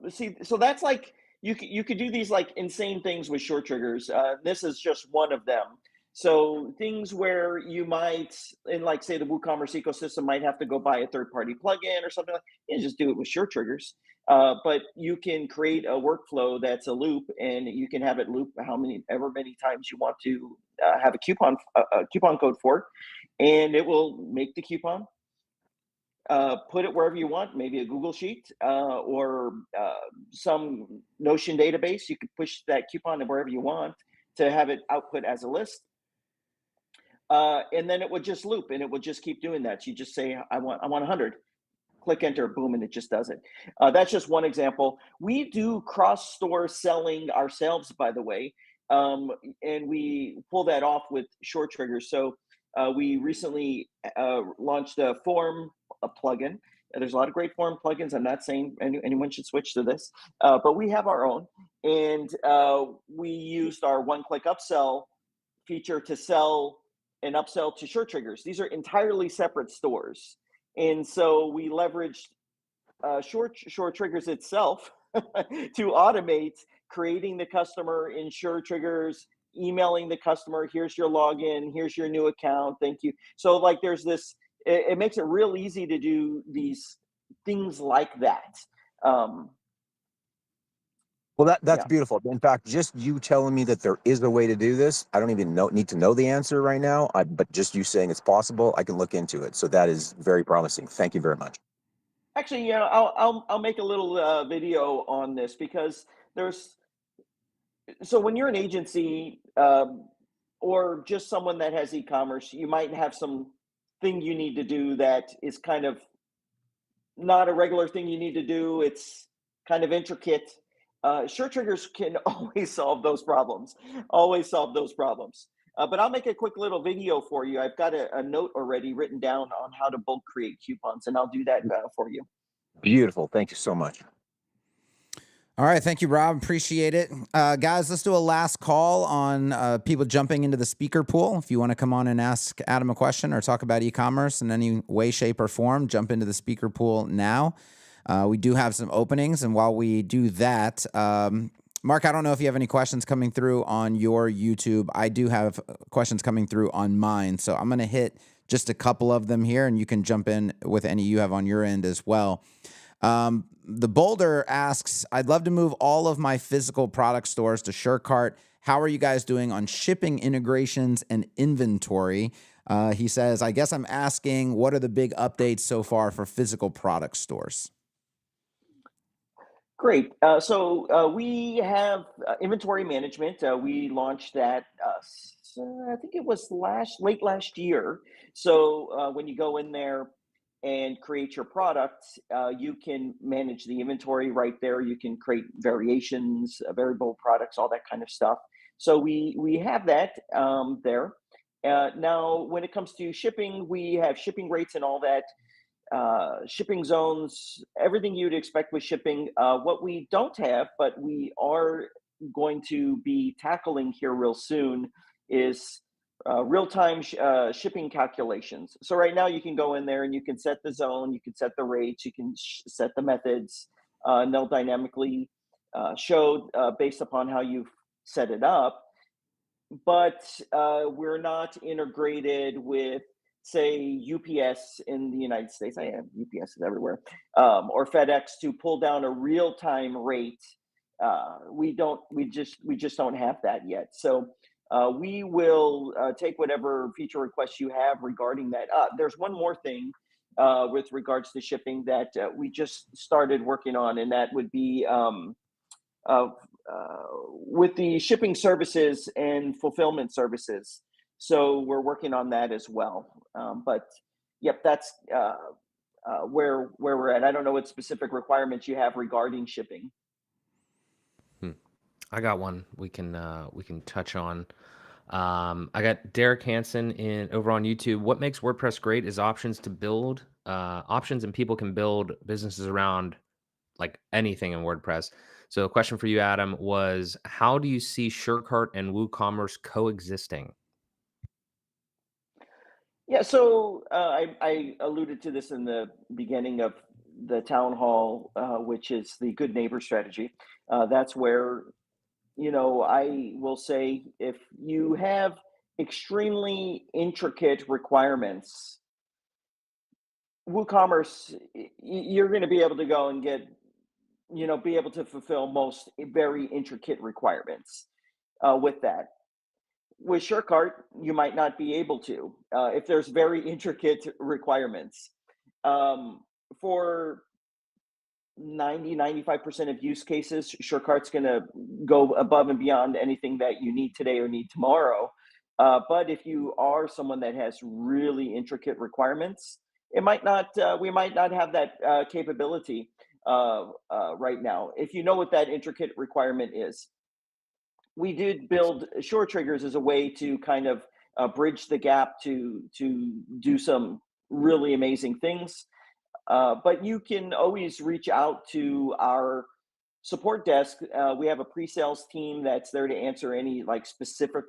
A: See, so that's like you could do these like insane things with short triggers. This is just one of them. So things where you might, in like say the WooCommerce ecosystem, might have to go buy a third-party plugin or something like. You just do it with short triggers. But you can create a workflow that's a loop, and you can have it loop ever many times you want to have a coupon code for, and it will make the coupon. Put it wherever you want, maybe a Google Sheet or some Notion database. You could push that coupon to wherever you want to have it output as a list. And then it would just loop, and it would just keep doing that. So you just say, I want 100. Click enter, boom, and it just does it. That's just one example. We do cross-store selling ourselves, by the way, and we pull that off with short triggers. So we recently launched a plugin There's a lot of great forum plugins. I'm not saying anyone should switch to this, but we have our own. And we used our one-click upsell feature to sell and upsell to SureTriggers. These are entirely separate stores. And so we leveraged SureTriggers itself to automate creating the customer in SureTriggers, emailing the customer, here's your login, here's your new account, thank you. So like there's this, it makes it real easy to do these things like that.
F: Well, that's
A: Yeah.
F: beautiful. In fact, just you telling me that there is a way to do this, I don't even need to know the answer right now. But just you saying it's possible, I can look into it. So that is very promising. Thank you very much.
A: Actually, I'll make a little video on this, because so when you're an agency or just someone that has e-commerce, you might have some thing you need to do that is kind of not a regular thing you need to do. It's kind of intricate. SureTriggers can always solve those problems. But I'll make a quick little video for you. I've got a note already written down on how to bulk create coupons, and I'll do that for you.
F: Beautiful. Thank you so much.
B: All right. Thank you, Rob. Appreciate it. Guys, let's do a last call on people jumping into the speaker pool. If you want to come on and ask Adam a question or talk about e-commerce in any way, shape, or form, jump into the speaker pool now. We do have some openings. And while we do that, Mark, I don't know if you have any questions coming through on your YouTube. I do have questions coming through on mine. So I'm going to hit just a couple of them here, and you can jump in with any you have on your end as well. The Boulder asks, I'd love to move all of my physical product stores to SureCart. How are you guys doing on shipping integrations and inventory? He says, I guess I'm asking, what are the big updates so far for physical product stores?
A: Great. So we have inventory management. We launched that, I think it was late last year. So when you go in there and create your product, you can manage the inventory right there. You can create variations, variable products, all that kind of stuff. So we have that there. Now, when it comes to shipping, we have shipping rates and all that. Shipping zones, everything you'd expect with shipping. What we don't have, but we are going to be tackling here real soon, is real-time shipping calculations. So right now you can go in there and you can set the zone, you can set the rates, you can set the methods, and they'll dynamically show based upon how you've set it up. But we're not integrated with, say, UPS in the United States. I am, UPS is everywhere, or FedEx to pull down a real-time rate. We just don't have that yet. So we will take whatever feature requests you have regarding that. There's one more thing with regards to shipping that we just started working on, and that would be with the shipping services and fulfillment services. So we're working on that as well. But yep, that's where we're at. I don't know what specific requirements you have regarding shipping.
C: I got one we can touch on. I got Derek Hansen over on YouTube. What makes WordPress great is options to build options, and people can build businesses around like anything in WordPress. So the question for you, Adam, was how do you see SureCart and WooCommerce coexisting?
A: Yeah, so I alluded to this in the beginning of the Townhall, which is the good neighbor strategy. That's where, I will say, if you have extremely intricate requirements, WooCommerce, you're going to be able to go and get, be able to fulfill most very intricate requirements with that. With SureCart, you might not be able to if there's very intricate requirements. For 95% of use cases, SureCart's going to go above and beyond anything that you need today or need tomorrow. But if you are someone that has really intricate requirements, we might not have that capability right now. If you know what that intricate requirement is, we did build SureTriggers as a way to kind of bridge the gap to do some really amazing things. But you can always reach out to our support desk. We have a pre-sales team that's there to answer any like specific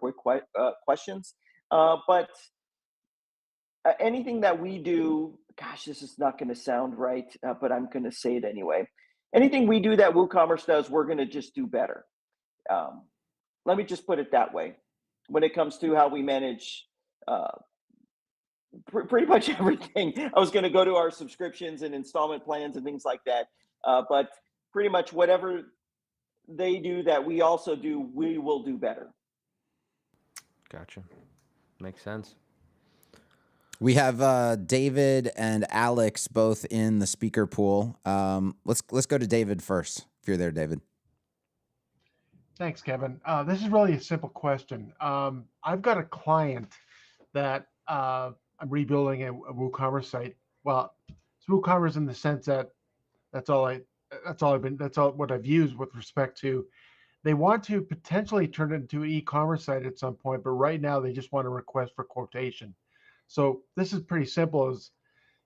A: questions. But anything that we do, gosh, this is not going to sound right, but I'm going to say it anyway. Anything we do that WooCommerce does, we're going to just do better. Let me just put it that way. When it comes to how we manage pretty much everything, I was going to go to our subscriptions and installment plans and things like that, but pretty much whatever they do that we also do, we will do better.
C: Gotcha. Makes sense.
B: We have David and Alex both in the speaker pool. Let's go to David first, if you're there, David.
G: Thanks, Kevin. This is really a simple question. I've got a client that I'm rebuilding a WooCommerce site. Well, it's WooCommerce in the sense that that's all what I've used with respect to. They want to potentially turn it into an e-commerce site at some point, but right now they just want a request for quotation. So this is pretty simple. Is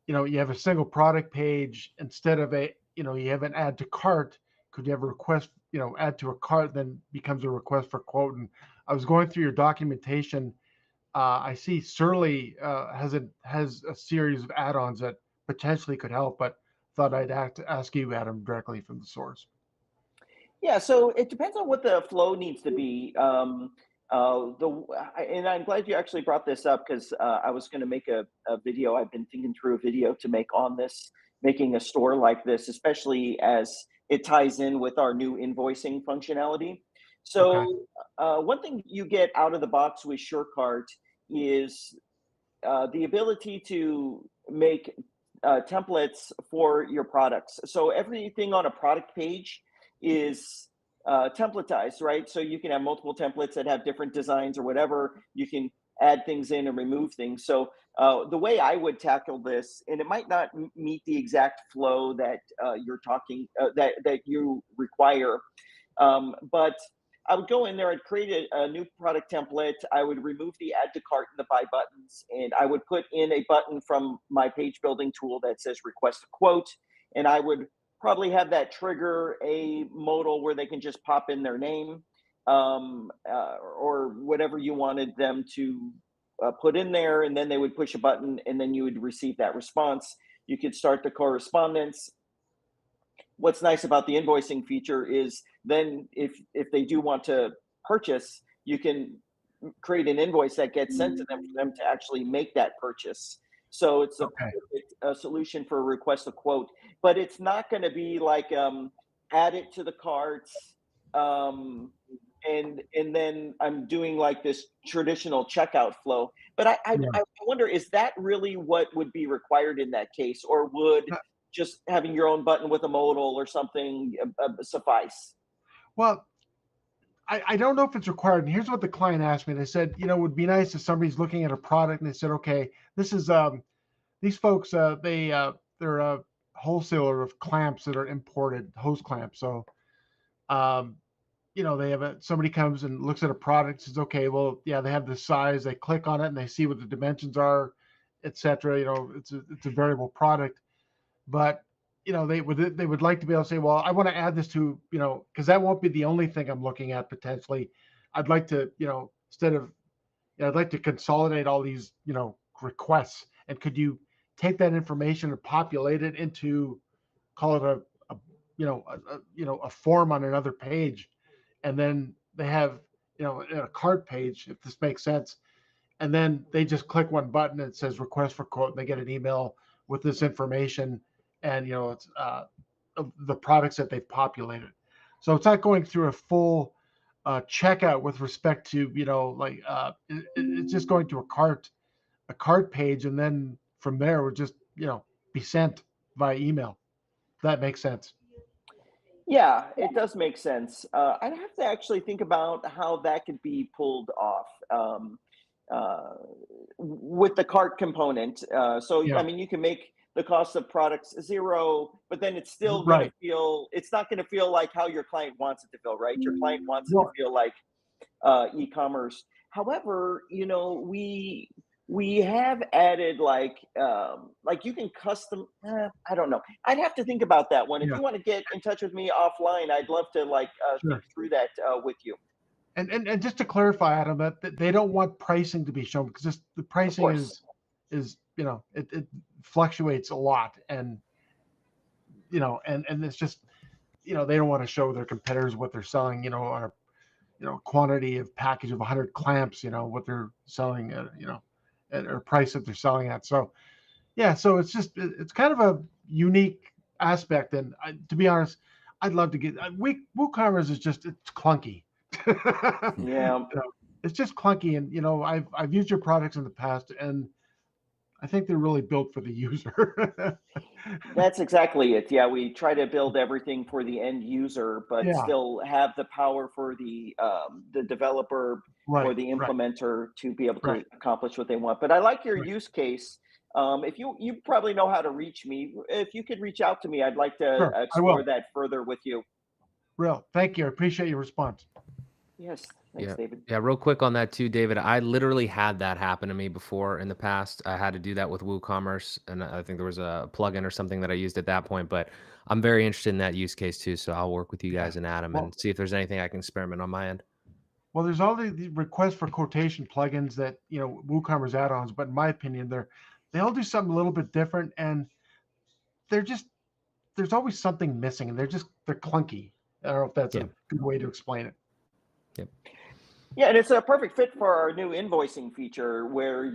G: you have a single product page instead of you have an add to cart. Could you have a request, add to a cart, then becomes a request for quote? And I was going through your documentation. I see Surly has a series of add-ons that potentially could help, but thought I'd ask you, Adam, directly from the source.
A: Yeah, so it depends on what the flow needs to be. And I'm glad you actually brought this up, because I was going to make a video. I've been thinking through a video to make on this, making a store like this, especially as it ties in with our new invoicing functionality. So one thing you get out of the box with SureCart is the ability to make templates for your products. So everything on a product page is templatized, right? So you can have multiple templates that have different designs or whatever. You can add things in and remove things. So the way I would tackle this, and it might not meet the exact flow that you're talking that you require, but I would go in there, I'd create a new product template. I would remove the add to cart and the buy buttons, and I would put in a button from my page building tool that says request a quote. And I would probably have that trigger a modal where they can just pop in their name or whatever you wanted them to put in there. And then they would push a button, and then you would receive that response. You could start the correspondence. What's nice about the invoicing feature is then if they do want to purchase, you can create an invoice that gets sent to them for them to actually make that purchase. So it's a solution for a request a quote, but it's not going to be like add it to the carts and then I'm doing like this traditional checkout flow. But I wonder, is that really what would be required in that case, or would just having your own button with a modal or something suffice?
G: Well, I don't know if it's required. And here's what the client asked me. They said, it would be nice if somebody's looking at a product and they said, okay, this is these folks, they're a wholesaler of clamps that are imported, hose clamps. So, they have somebody comes and looks at a product, says, okay, well, yeah, they have this size. They click on it and they see what the dimensions are, etc. It's a variable product, but they would like to be able to say, well, I want to add this to, because that won't be the only thing I'm looking at potentially. I'd like to, instead of, I'd like to consolidate all these, requests. And could you take that information and populate it into, call it a form on another page, and then they have, a cart page, if this makes sense, and then they just click one button and it says request for quote, and they get an email with this information, and it's the products that they've populated. So it's not going through a full checkout with respect to it's just going to a cart page, and then from there would just be sent via email. That makes sense.
A: Yeah, it does make sense. I'd have to actually think about how that could be pulled off with the cart component. I mean, you can make the cost of products 0, but then it's still going to feel, it's not going to feel like how your client wants it to feel, right? Your client wants it to feel like e-commerce. However, we We have added like you can custom. I don't know. I'd have to think about that one. If
G: Yeah,
A: you want to get in touch with me offline, I'd love to think
G: sure.
A: through that with you.
G: And just to clarify, Adam, that they don't want pricing to be shown because the
A: Of
G: pricing
A: course.
G: is it fluctuates a lot, and and it's just they don't want to show their competitors what they're selling, or quantity of package of 100 clamps, what they're selling at, at or price that they're selling at. So yeah, so it's kind of a unique aspect, and to be honest, I'd love to get WooCommerce is it's clunky.
A: Yeah.
G: It's just clunky, and I've used your products in the past, and I think they're really built for the user.
A: That's exactly it. Yeah, we try to build everything for the end user, but
G: Yeah,
A: still have the power for the developer or
G: right,
A: the
G: right,
A: implementer to be able
G: right,
A: to accomplish what they want. But I like your
G: right.
A: use case. If you probably know how to reach me, if you could reach out to me, I'd like to
G: Sure, I
A: explore
G: will.
A: that further with you.
G: Real, thank you. I appreciate your response.
A: Yes, thanks,
C: Yeah.
A: David.
C: Yeah, real quick on that too, David. I literally had that happen to me before in the past. I had to do that with WooCommerce, and I think there was a plugin or something that I used at that point. But I'm very interested in that use case too, so I'll work with you
G: Yeah.
C: guys and Adam
G: Well,
C: and see if there's anything I can experiment on my end.
G: well, there's all the requests for quotation plugins that WooCommerce add-ons, but in my opinion, they all do something a little bit different, and there's always something missing, and they're clunky. I don't know if that's
C: Yeah.
G: a good way to explain it.
C: Yep.
A: Yeah, and it's a perfect fit for our new invoicing feature where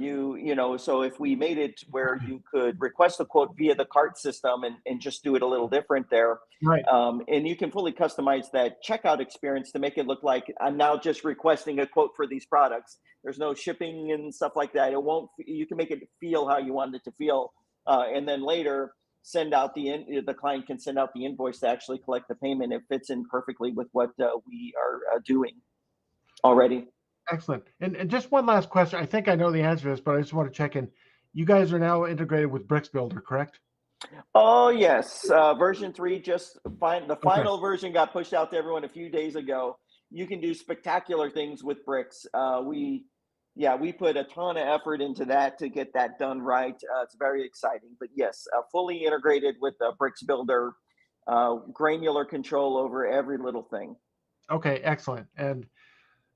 A: so if we made it where you could request a quote via the cart system and just do it a little different there.
G: Right.
A: And you can fully customize that checkout experience to make it look like I'm now just requesting a quote for these products. There's no shipping and stuff like that. You can make it feel how you want it to feel. And then later send out the client can send out the invoice to actually collect the payment. It fits in perfectly with what we are doing already.
G: Excellent. And just one last question. I think I know the answer to this, but I just want to check in. You guys are now integrated with Bricks Builder, correct?
A: Oh yes, version 3 the
G: Okay.
A: final version got pushed out to everyone a few days ago. You can do spectacular things with bricks. We put a ton of effort into that to get that done right. It's very exciting, but yes, fully integrated with the Bricks Builder, granular control over every little thing.
G: Okay, excellent. And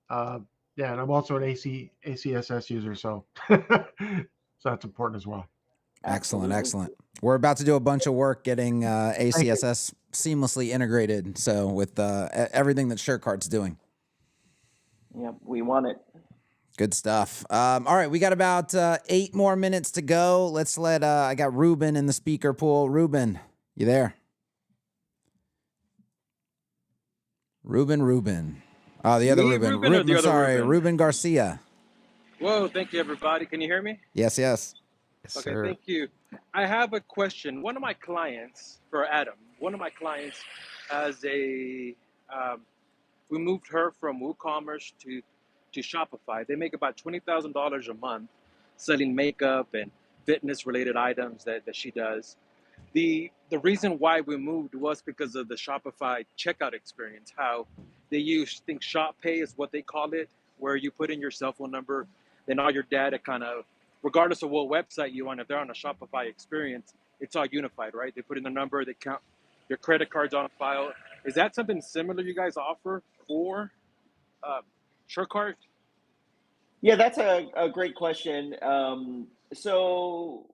G: yeah, and I'm also an ACSS user, so so that's important as well.
B: Excellent,
A: Absolutely.
B: excellent. We're about to do a bunch of work getting ACSS seamlessly integrated. So with everything that SureCart's doing.
A: Yeah, we want it.
B: Good stuff. All right, we got about 8 more minutes to go. Let's I got Ruben in the speaker pool. Ruben, you there? Ruben. Oh, the other
H: Me,
B: Ruben.
H: Ruben, or the other
B: sorry,
H: Ruben?
B: Ruben Garcia.
H: Whoa, thank you, everybody. Can you hear me?
B: Yes.
C: Yes,
H: Okay,
C: sir.
H: thank you. I have a question. One of my clients, for Adam, has we moved her from WooCommerce to Shopify. They make about $20,000 a month selling makeup and fitness-related items that she does. The reason why we moved was because of the Shopify checkout experience, how they use, I think Shop Pay is what they call it, where you put in your cell phone number, then all your data kind of, regardless of what website you want, if they're on a Shopify experience, it's all unified, right? They put in the number, they count your credit cards on file. Is that something similar you guys offer for SureCart?
A: Yeah, that's a great question. So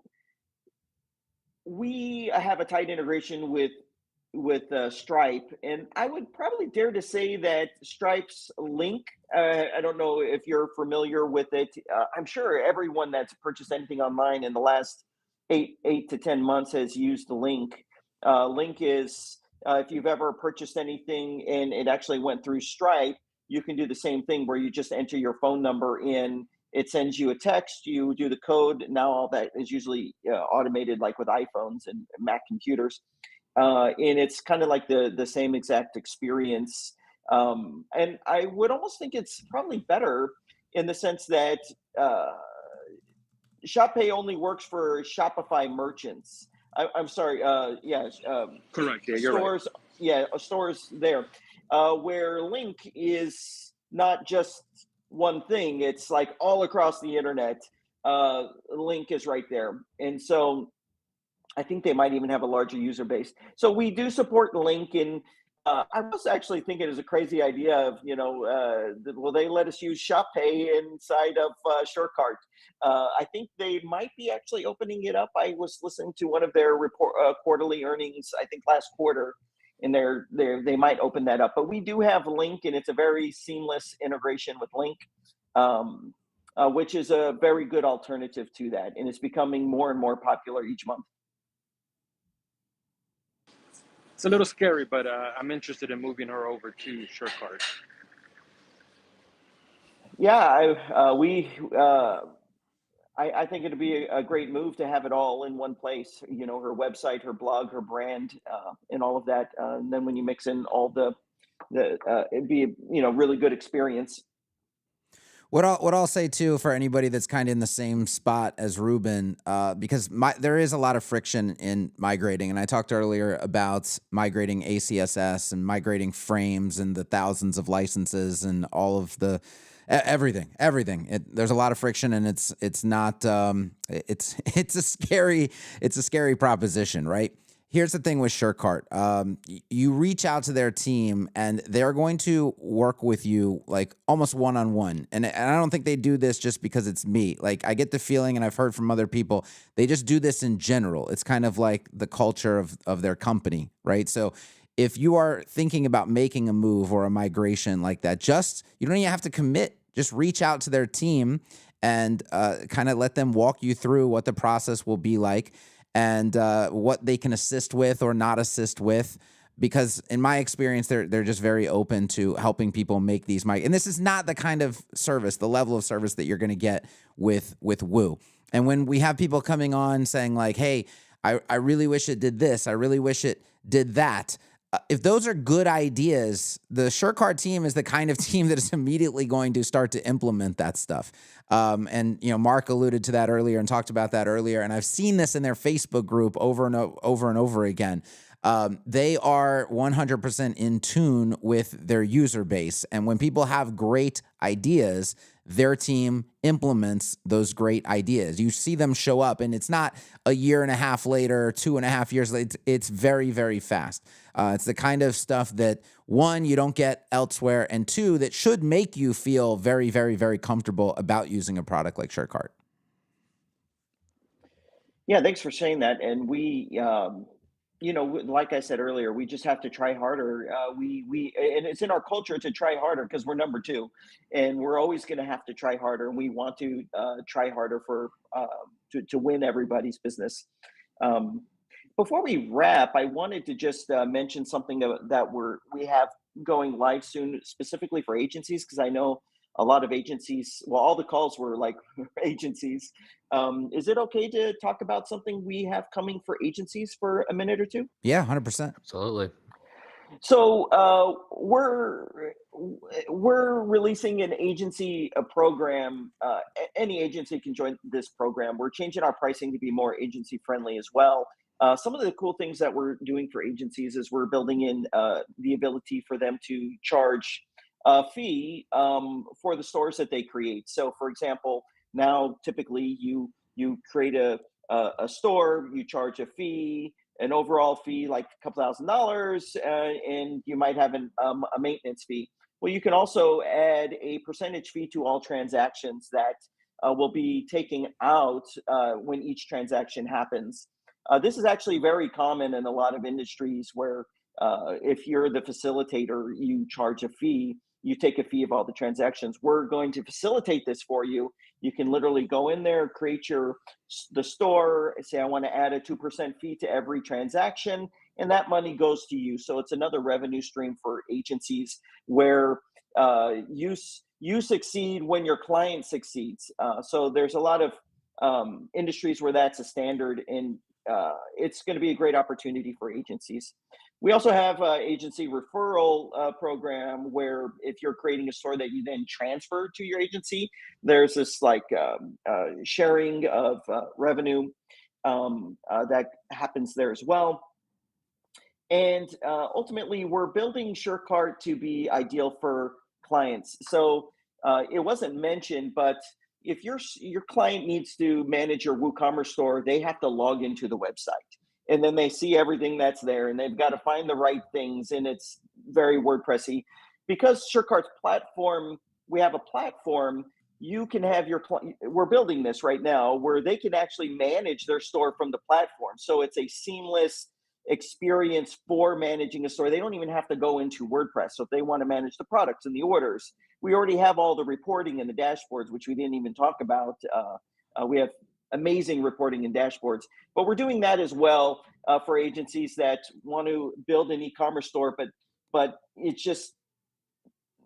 A: we have a tight integration with Stripe, and I would probably dare to say that Stripe's link. I don't know if you're familiar with it. I'm sure everyone that's purchased anything online in the last 8 to 10 months has used the link. Link is if you've ever purchased anything and it actually went through Stripe, you can do the same thing where you just enter your phone number in. It sends you a text, you do the code. Now all that is usually automated, like with iPhones and Mac computers. And it's kind of like the same exact experience. And I would almost think it's probably better in the sense that ShopPay only works for Shopify merchants. I'm sorry,
H: Correct. Yeah, you're right.
A: stores there. Where Link is not just one thing, it's like all across the internet. link is right there. And so I think they might even have a larger user base. So we do support link, and I was actually thinking it was a crazy idea of, will they let us use Shop Pay inside of SureCart? I think they might be actually opening it up. I was listening to one of their quarterly earnings, I think last quarter, and they might open that up. But we do have Link, and it's a very seamless integration with Link, which is a very good alternative to that, and it's becoming more and more popular each month.
H: It's a little scary, but I'm interested in moving her over to SureCart.
A: Yeah, I think it'd be a great move to have it all in one place. Her website, her blog, her brand, and all of that. And then when you mix in all it'd be a really good experience.
B: What I'll say too, for anybody that's kind of in the same spot as Ruben, because there is a lot of friction in migrating, and I talked earlier about migrating ACSS and migrating frames and the thousands of licenses and all of the everything. There's a lot of friction, and it's not it's a scary proposition, right? Here's the thing with SureCart. You reach out to their team, and they're going to work with you like almost one-on-one. And I don't think they do this just because it's me. Like, I get the feeling, and I've heard from other people, they just do this in general. It's kind of like the culture of their company, right? So if you are thinking about making a move or a migration like that, you don't even have to commit. Just reach out to their team and kind of let them walk you through what the process will be like, and what they can assist with or not assist with, because in my experience, they're just very open to helping people make these and this is not the kind of service, the level of service that you're going to get with Woo. And when we have people coming on saying like, hey, I really wish it did this, I really wish it did that. If those are good ideas, the SureCart team is the kind of team that is immediately going to start to implement that stuff. And Mark alluded to that earlier and talked about that earlier. And I've seen this in their Facebook group over and over again. They are 100% in tune with their user base. And when people have great ideas, their team implements those great ideas. You see them show up, and it's not a year and a half later, 2.5 years later. It's very, very fast. It's the kind of stuff that, one, you don't get elsewhere, and two, that should make you feel very, very, very comfortable about using a product like SureCart.
A: Yeah, thanks for saying that. And we, like I said earlier, we just have to try harder. And it's in our culture to try harder because we're number two, and we're always going to have to try harder. And we want to try harder to win everybody's business. Before we wrap, I wanted to just mention something that we have going live soon, specifically for agencies, because I know a lot of agencies, well, all the calls were like agencies. Is it okay to talk about something we have coming for agencies for a minute or two?
B: Yeah, 100%.
C: Absolutely.
A: So we're releasing an agency program. Any agency can join this program. We're changing our pricing to be more agency friendly as well. Some of the cool things that we're doing for agencies is we're building in the ability for them to charge a fee for the stores that they create. So, for example, now typically you create a store, you charge a fee, an overall fee like a couple $1,000, and you might have a maintenance fee. Well, you can also add a percentage fee to all transactions that will be taken out when each transaction happens. This is actually very common in a lot of industries where if you're the facilitator, you charge a fee. You take a fee of all the transactions. We're going to facilitate this for you. You can literally go in there, create the store, say, I want to add a 2% fee to every transaction, and that money goes to you. So it's another revenue stream for agencies where you succeed when your client succeeds. So there's a lot of industries where that's a standard, and it's going to be a great opportunity for agencies. We also have an agency referral program where if you're creating a store that you then transfer to your agency, there's this like sharing of revenue that happens there as well. And ultimately, we're building SureCart to be ideal for clients. So it wasn't mentioned, but if your client needs to manage your WooCommerce store, they have to log into the website, and then they see everything that's there, and they've got to find the right things, and it's very WordPressy. Because SureCart's platform, we have a platform. You can have we're building this right now where they can actually manage their store from the platform. So it's a seamless experience for managing a store. They don't even have to go into WordPress. So if they want to manage the products and the orders, we already have all the reporting and the dashboards, which we didn't even talk about. We have amazing reporting and dashboards, but we're doing that as well for agencies that want to build an e-commerce store, but it's just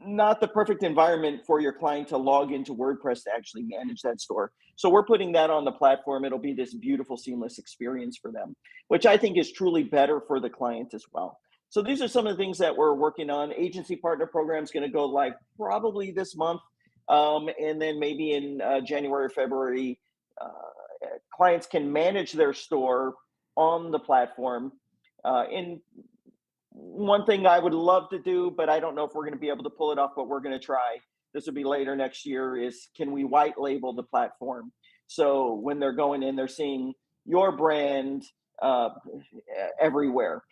A: not the perfect environment for your client to log into WordPress to actually manage that store. So we're putting that on the platform. It'll be this beautiful, seamless experience for them, which I think is truly better for the client as well. So these are some of the things that we're working on. Agency partner program is going to go live probably this month. And then maybe in January or February, clients can manage their store on the platform. In one thing I would love to do, but I don't know if we're going to be able to pull it off, but we're going to try. This will be later next year, is can we white label the platform? So when they're going in, they're seeing your brand everywhere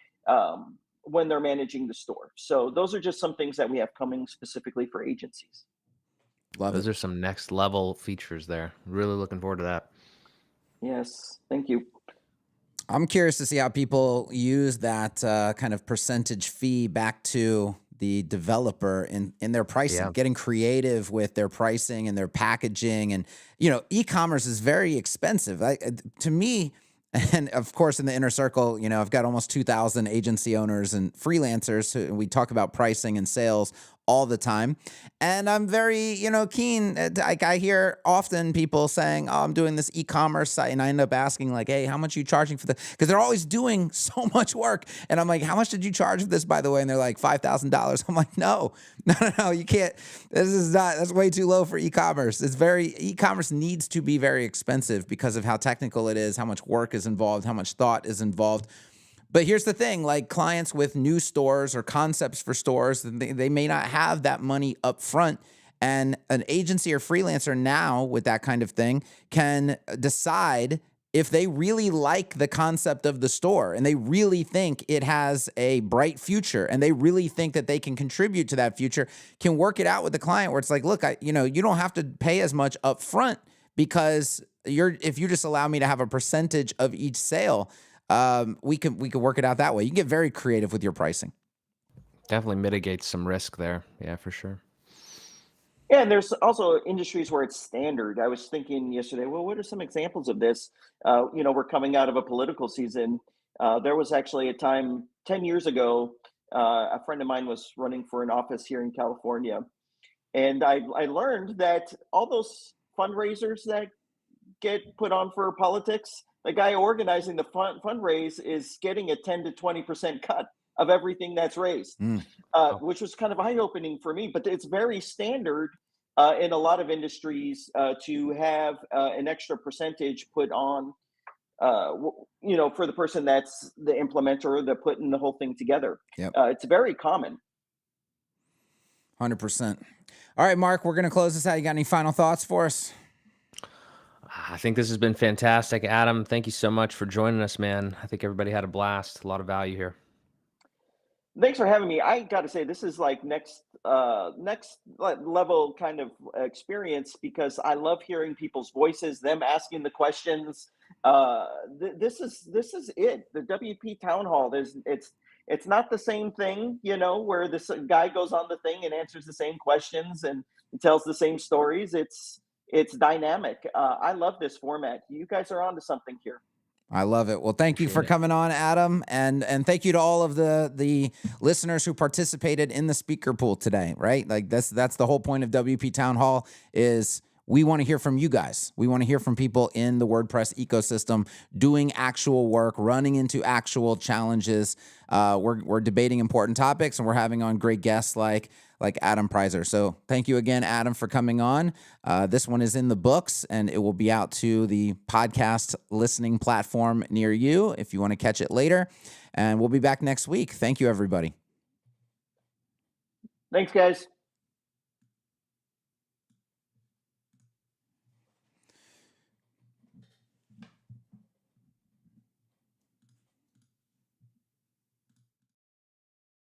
A: when they're managing the store. So those are just some things that we have coming specifically for agencies.
C: Those are some next level features there. Really looking forward to that.
A: Yes, thank you.
B: I'm curious to see how people use that kind of percentage fee back to the developer in their pricing, getting creative with their pricing and their packaging. And, e-commerce is very expensive. To me, and of course, in the inner circle, I've got almost 2,000 agency owners and freelancers who we talk about pricing and sales all the time. And I'm very, keen. I hear often people saying, oh, I'm doing this e-commerce site. And I end up asking like, hey, how much are you charging for this? Because they're always doing so much work. And I'm like, how much did you charge for this, by the way? And they're like, $5,000. I'm like, no, you can't. That's way too low for e-commerce. E-commerce needs to be very expensive because of how technical it is, how much work is involved, how much thought is involved. But here's the thing, like clients with new stores or concepts for stores, they may not have that money up front. And an agency or freelancer now with that kind of thing can decide if they really like the concept of the store and they really think it has a bright future and they really think that they can contribute to that future, can work it out with the client where it's like, look, you don't have to pay as much up front because if you just allow me to have a percentage of each sale, we can work it out that way. You can get very creative with your pricing.
C: Definitely mitigates some risk there. Yeah, for sure.
A: Yeah, and there's also industries where it's standard. I was thinking yesterday, well, what are some examples of this? We're coming out of a political season. There was actually a time 10 years ago, a friend of mine was running for an office here in California. And I learned that all those fundraisers that get put on for politics, the guy organizing the fundraise is getting a 10 to 20% cut of everything that's raised, which was kind of eye-opening for me. But it's very standard in a lot of industries to have an extra percentage put on, for the person that's the implementer, the putting the whole thing together.
B: Yep.
A: It's very common.
B: 100%. All right, Mark, we're going to close this out. You got any final thoughts for us?
C: I think this has been fantastic. Adam, thank you so much for joining us, man. I think everybody had a blast. A lot of value here.
A: Thanks for having me. I got to say, this is like next level kind of experience because I love hearing people's voices, them asking the questions. This is it. The WP Townhall. It's not the same thing, where this guy goes on the thing and answers the same questions and tells the same stories. It's dynamic. I love this format. You guys are onto something here.
B: I love it. Well, thank you for coming on, Adam, and thank you to all of the listeners who participated in the speaker pool today. Right, like that's the whole point of WP Townhall is we want to hear from you guys. We want to hear from people in the WordPress ecosystem doing actual work, running into actual challenges. We're debating important topics, and we're having on great guests like Adam Preiser. So thank you again, Adam, for coming on. This one is in the books, and it will be out to the podcast listening platform near you if you want to catch it later. And we'll be back next week. Thank you, everybody.
A: Thanks, guys.